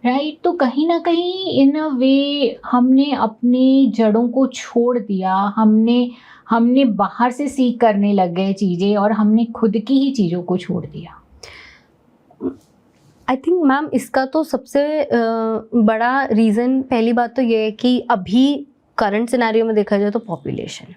राइट। तो कहीं ना कहीं इन अ वे हमने अपनी जड़ों को छोड़ दिया, हमने बाहर से सीख करने लग गए चीज़ें, और हमने खुद की ही चीज़ों को छोड़ दिया। आई थिंक मैम इसका तो सबसे बड़ा रीज़न, पहली बात तो ये है कि अभी करंट सिनेरियो में देखा जाए तो पॉपुलेशन,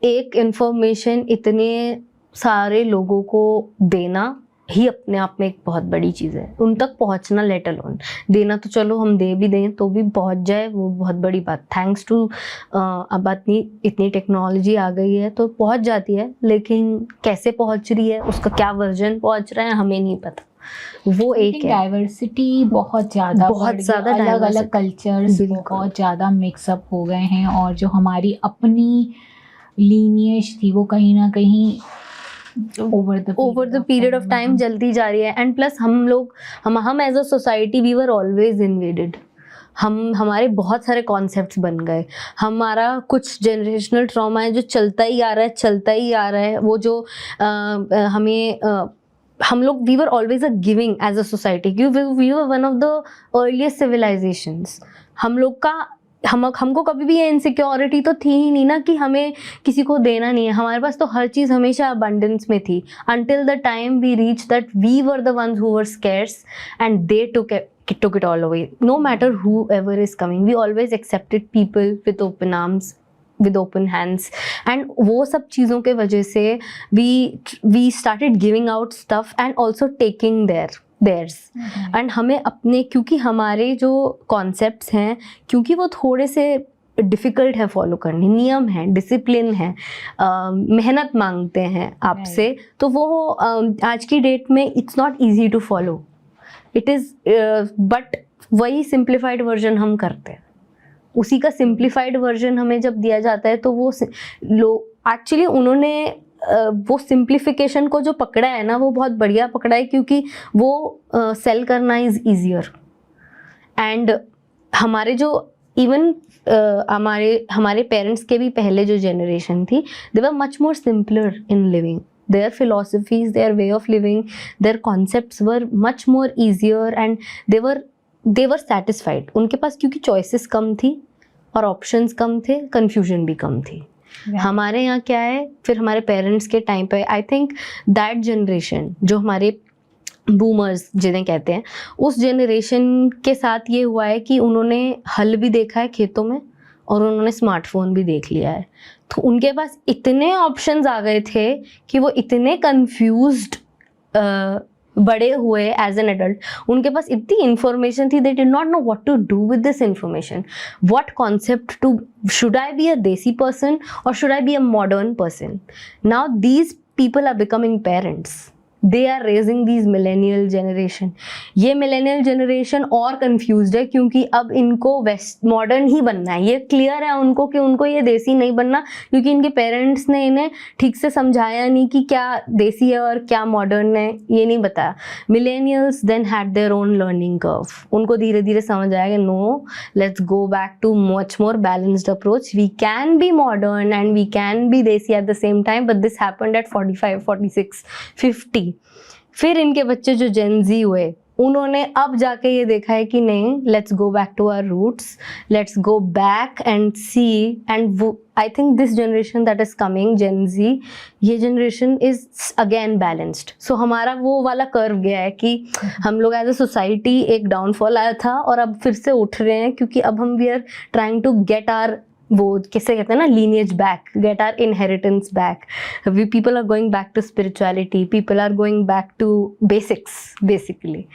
एक इंफॉर्मेशन इतने सारे लोगों को देना ही अपने आप में एक बहुत बड़ी चीज़ है। उन तक पहुंचना, लेट अलोन देना तो चलो हम दे भी दें तो भी पहुंच जाए, वो बहुत बड़ी बात। थैंक्स टू अब इतनी टेक्नोलॉजी आ गई है तो पहुंच जाती है, लेकिन कैसे पहुंच रही है, उसका क्या वर्जन पहुंच रहा है, हमें नहीं पता। वो एक है, डाइवर्सिटी बहुत ज़्यादा अलग अलग कल्चर्स बहुत ज़्यादा मिक्सअप हो गए हैं, और जो हमारी अपनी लीनियज थी वो कहीं ना कहीं over the period of time जल्दी जा रही है। एंड प्लस हम as a society we were always invaded. हमारे बहुत सारे कॉन्सेप्ट्स बन गए, हमारा कुछ जनरेशनल ट्रॉमा है जो चलता ही आ रहा है। वो जो हम लोग we were always a giving as a society, we were one of the earliest civilisations. हमको कभी भी ये इनसिक्योरिटी तो थी ही नहीं ना कि हमें किसी को देना नहीं है। हमारे पास तो हर चीज़ हमेशा अबंडेंस में थी, until the time we reached that we were the ones who were scarce and they took it all away. No matter whoever is coming, we always accepted people with open arms, with open hands. And वो सब चीज़ों के वजह से we started giving out stuff and also taking theirs। And हमें अपने, क्योंकि हमारे जो कॉन्सेप्ट्स हैं, क्योंकि वो थोड़े से डिफ़िकल्ट है फॉलो करने, नियम है, डिसिप्लिन है, मेहनत मांगते हैं आपसे, तो वो आज की डेट में it's not easy to follow. It is but वही सिंप्लीफाइड वर्जन हम करते हैं, उसी का सिंप्लीफाइड वर्जन हमें जब दिया जाता है तो वो लोग एक्चुअली उन्होंने वो सिंप्लीफिकेशन को जो पकड़ा है ना, वो बहुत बढ़िया पकड़ा है, क्योंकि वो सेल करना इज़ ईजियर। एंड हमारे जो इवन हमारे पेरेंट्स के भी पहले जो जनरेशन थी, they were much more simpler in living, their philosophies, their way of living, their concepts were much more easier and they were satisfied। उनके पास क्योंकि choices कम थी और options कम थे, confusion भी कम थी। हमारे यहाँ क्या है, फिर हमारे पेरेंट्स के टाइम पे आई थिंक दैट जनरेशन, जो हमारे बूमर्स जिन्हें कहते हैं, उस जनरेशन के साथ ये हुआ है कि उन्होंने हल भी देखा है खेतों में और उन्होंने स्मार्टफोन भी देख लिया है। तो उनके पास इतने ऑप्शंस आ गए थे कि वो इतने कंफ्यूज्ड बड़े हुए एज एन एडल्ट। उनके पास इतनी इंफॉर्मेशन थी, they did not know what to do with this information, what concept to, should I be a desi person और should I be a modern person. Now these people are becoming parents, they are raising these millennial generation. ये मिलेनियल जनरेशन और कंफ्यूज्ड है, क्योंकि अब इनको वेस्ट मॉडर्न ही बनना है। ये क्लियर है उनको कि उनको ये देसी नहीं बनना, क्योंकि इनके पेरेंट्स ने इन्हें ठीक से समझाया नहीं कि क्या देसी है और क्या मॉडर्न है, ये नहीं बताया। Millennials then had their own learning curve, उनको धीरे धीरे समझ आया कि no, let's go back to much more balanced approach, we can be modern and we can be desi at the same time, but this happened at 45, 46, 50। फिर इनके बच्चे जो जेन ज़ी हुए, उन्होंने अब जाके ये देखा है कि नहीं, let's go back to our roots, let's go back and see. And वो I think this generation that is coming, Gen Z, ये generation is again balanced. So हमारा वो वाला कर्व गया है कि हम लोग एज अ सोसाइटी एक डाउनफॉल आया था और अब फिर से उठ रहे हैं, क्योंकि अब हम we are trying to get our, वो किससे कहते हैं ना, lineage back, get our inheritance back. We people are going back to spirituality, people are going back to basics basically.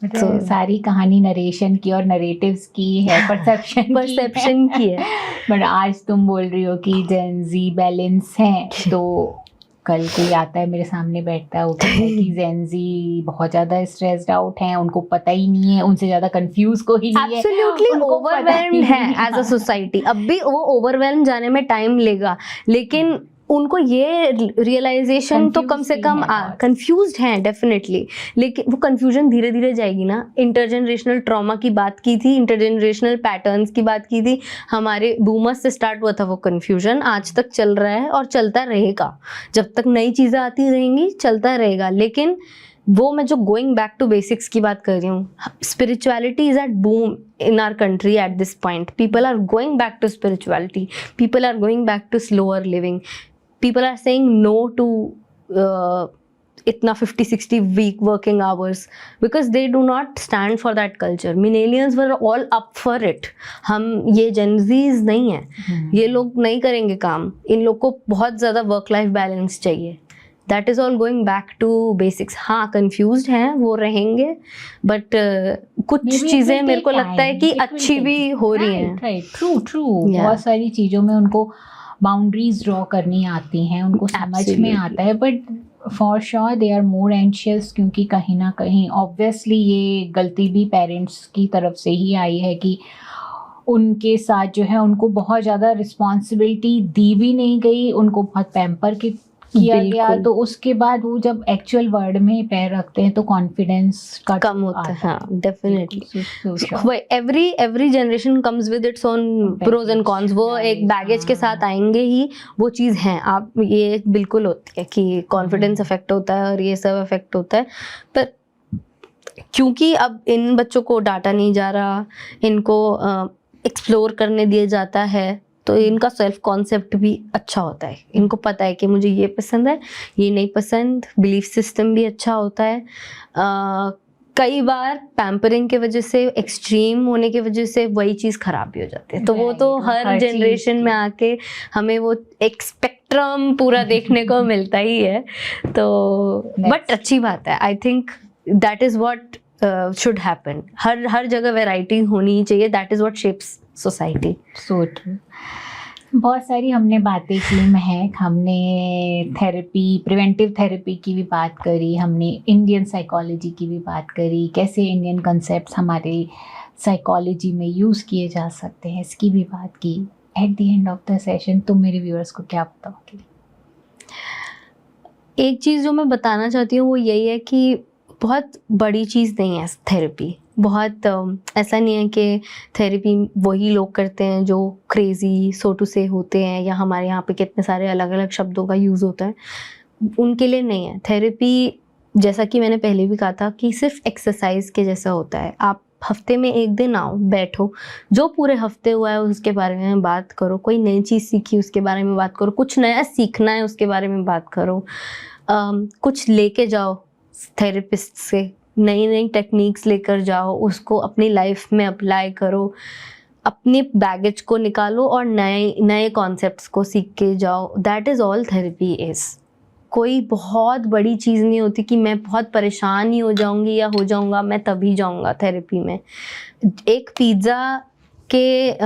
तो सारी कहानी नरेशन की और नरेटिव्स की है, परसेप्शन की है। बट आज तुम बोल रही हो कि जेन ज़ी बैलेंस है, तो कल कोई आता है मेरे सामने बैठता है, वो कहता है कि जेन ज़ी बहुत ज़्यादा स्ट्रेस्ड आउट हैं, उनको पता ही नहीं है, उनसे ज़्यादा कंफ्यूज कोई नहीं है, एब्सोल्युटली ओवरवेल्म्ड है एज अ सोसाइटी। अब भी वो ओवरवेल्म जाने में टाइम लेगा, लेकिन उनको ये रियलाइजेशन तो कम से कम कंफ्यूज्ड हैं डेफिनेटली, लेकिन वो कंफ्यूजन धीरे धीरे जाएगी ना। इंटरजनरेशनल ट्रॉमा की बात की थी, इंटरजनरेशनल पैटर्न्स की बात की थी, हमारे बूमर्स से स्टार्ट हुआ था वो कंफ्यूजन, आज तक चल रहा है और चलता रहेगा। जब तक नई चीज़ें आती रहेंगी चलता रहेगा। लेकिन वो मैं जो गोइंग बैक टू बेसिक्स की बात कर रही हूँ, spirituality is at boom in our country at this point. People are going back to spirituality, people are going back to slower living, people are saying no to इतना 50-60 week working hours, because they do not stand for that culture. Millennials were all up for it. हम ये जेनजीज नहीं हैं, ये लोग नहीं करेंगे काम. इन लोग को बहुत ज़्यादा वर्क लाइफ बैलेंस चाहिए. That is all going back to basics. हाँ, कन्फ्यूज्ड हैं, वो रहेंगे, बट कुछ चीज़ें मेरे को लगता है कि अच्छी भी हो रही हैं. Right, true. बहुत सारी चीज़ों में उनको बाउंड्रीज ड्रॉ करनी आती हैं, उनको समझ में आता है, but for sure they are more anxious, क्योंकि कहीं ना कहीं ऑब्वियसली ये गलती भी पेरेंट्स की तरफ से ही आई है कि उनके साथ जो है उनको बहुत ज़्यादा रिस्पॉन्सिबिलिटी दी भी नहीं गई, उनको बहुत पैम्पर किया गया. तो उसके बाद वो जब एक्चुअल वर्ल्ड में पैर रखते हैं तो कॉन्फिडेंस का कम होता है. हाँ, definitely. Every generation comes with its own pros and cons. वो एक बैगेज के साथ आएंगे ही, वो चीज़ है. आप ये बिल्कुल होती है कि कॉन्फिडेंस अफेक्ट होता है और ये सब अफेक्ट होता है. पर क्योंकि अब इन बच्चों को डांटा नहीं जा रहा, इनको एक्सप्लोर करने दिया जाता है, तो इनका सेल्फ कॉन्सेप्ट भी अच्छा होता है. इनको पता है कि मुझे ये पसंद है, ये नहीं पसंद. बिलीफ सिस्टम भी अच्छा होता है. कई बार पैम्परिंग की वजह से, एक्सट्रीम होने की वजह से वही चीज़ खराब भी हो जाती है. तो वो तो हर जनरेशन में आके हमें वो एक स्पेक्ट्रम पूरा देखने को मिलता ही है. तो बट अच्छी बात है. I think that is what should happen. हर जगह वैरायटी होनी चाहिए. That is what shapes society. So true. बहुत सारी हमने बातें की महक. हमने थेरेपी, प्रिवेंटिव थेरेपी की भी बात करी, हमने इंडियन साइकोलॉजी की भी बात करी, कैसे इंडियन कॉन्सेप्ट्स हमारे साइकोलॉजी में यूज़ किए जा सकते हैं, इसकी भी बात की. At the end of the session तुम मेरे व्यूअर्स को क्या बताओगे? एक चीज़ जो मैं बताना चाहती हूँ वो यही है कि बहुत बड़ी चीज़ नहीं है थेरेपी. बहुत ऐसा नहीं है कि थेरेपी वही लोग करते हैं जो क्रेज़ी सो टू से होते हैं, या हमारे यहाँ पे कितने सारे अलग अलग शब्दों का यूज़ होता है, उनके लिए नहीं है. थेरेपी, जैसा कि मैंने पहले भी कहा था, कि सिर्फ एक्सरसाइज के जैसा होता है. आप हफ्ते में एक दिन आओ, बैठो, जो पूरे हफ्ते हुआ है उसके बारे में बात करो. कोई नई चीज़ सीखी उसके बारे में बात करो. कुछ नया सीखना है उसके बारे में बात करो. कुछ लेके जाओ थेरेपिस्ट से, नई नई टेक्निक्स लेकर जाओ, उसको अपनी लाइफ में अप्लाई करो. अपनी बैगेज को निकालो और नए नए कॉन्सेप्ट्स को सीख के जाओ. That is all therapy is. कोई बहुत बड़ी चीज़ नहीं होती कि मैं बहुत परेशान ही हो जाऊंगी या हो जाऊंगा मैं तभी जाऊंगा थेरेपी में. एक पिज़्ज़ा के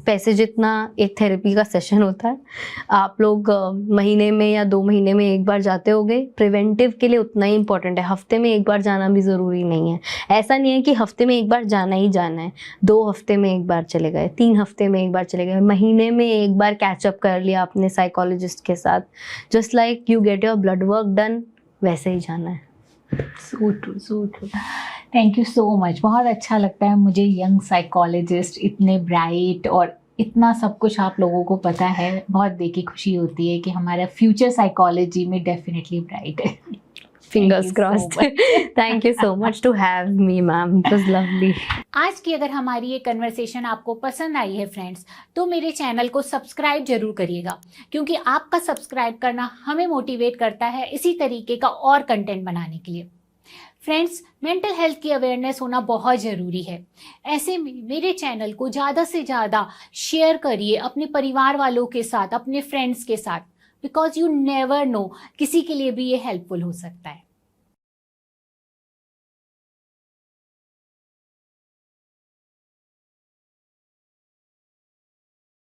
पैसे जितना एक थेरेपी का सेशन होता है. आप लोग महीने में या 2 महीने में एक बार जाते होगे. प्रिवेंटिव के लिए उतना ही इम्पोर्टेंट है. हफ्ते में एक बार जाना भी ज़रूरी नहीं है. ऐसा नहीं है कि हफ्ते में एक बार जाना ही जाना है. 2 हफ्ते में एक बार चले गए, 3 हफ्ते में एक बार चले गए, महीने में एक बार कैचअप कर लिया अपने साइकोलॉजिस्ट के साथ. Just like you get your blood work done, वैसे ही जाना है. So true, so true. Thank you so much. बहुत अच्छा लगता है मुझे यंग साइकोलॉजिस्ट इतने ब्राइट और इतना सब कुछ आप लोगों को पता है. बहुत देख के खुशी होती है कि हमारा फ्यूचर साइकोलॉजी में डेफिनेटली ब्राइट है. Fingers crossed. Thank you so much to have me, ma'am. It was lovely. आज की अगर हमारी ये कन्वर्सेशन आपको पसंद आई है फ्रेंड्स, तो मेरे चैनल को सब्सक्राइब जरूर करिएगा, क्योंकि आपका सब्सक्राइब करना हमें मोटिवेट करता है इसी तरीके का और कंटेंट बनाने के लिए. फ्रेंड्स, मेंटल हेल्थ की अवेयरनेस होना बहुत ज़रूरी है. ऐसे में मेरे चैनल को ज़्यादा से ज़्यादा शेयर करिए अपने परिवार वालों के साथ, अपने फ्रेंड्स के साथ, बिकॉज यू नेवर नो, किसी के लिए भी ये हेल्पफुल हो सकता है.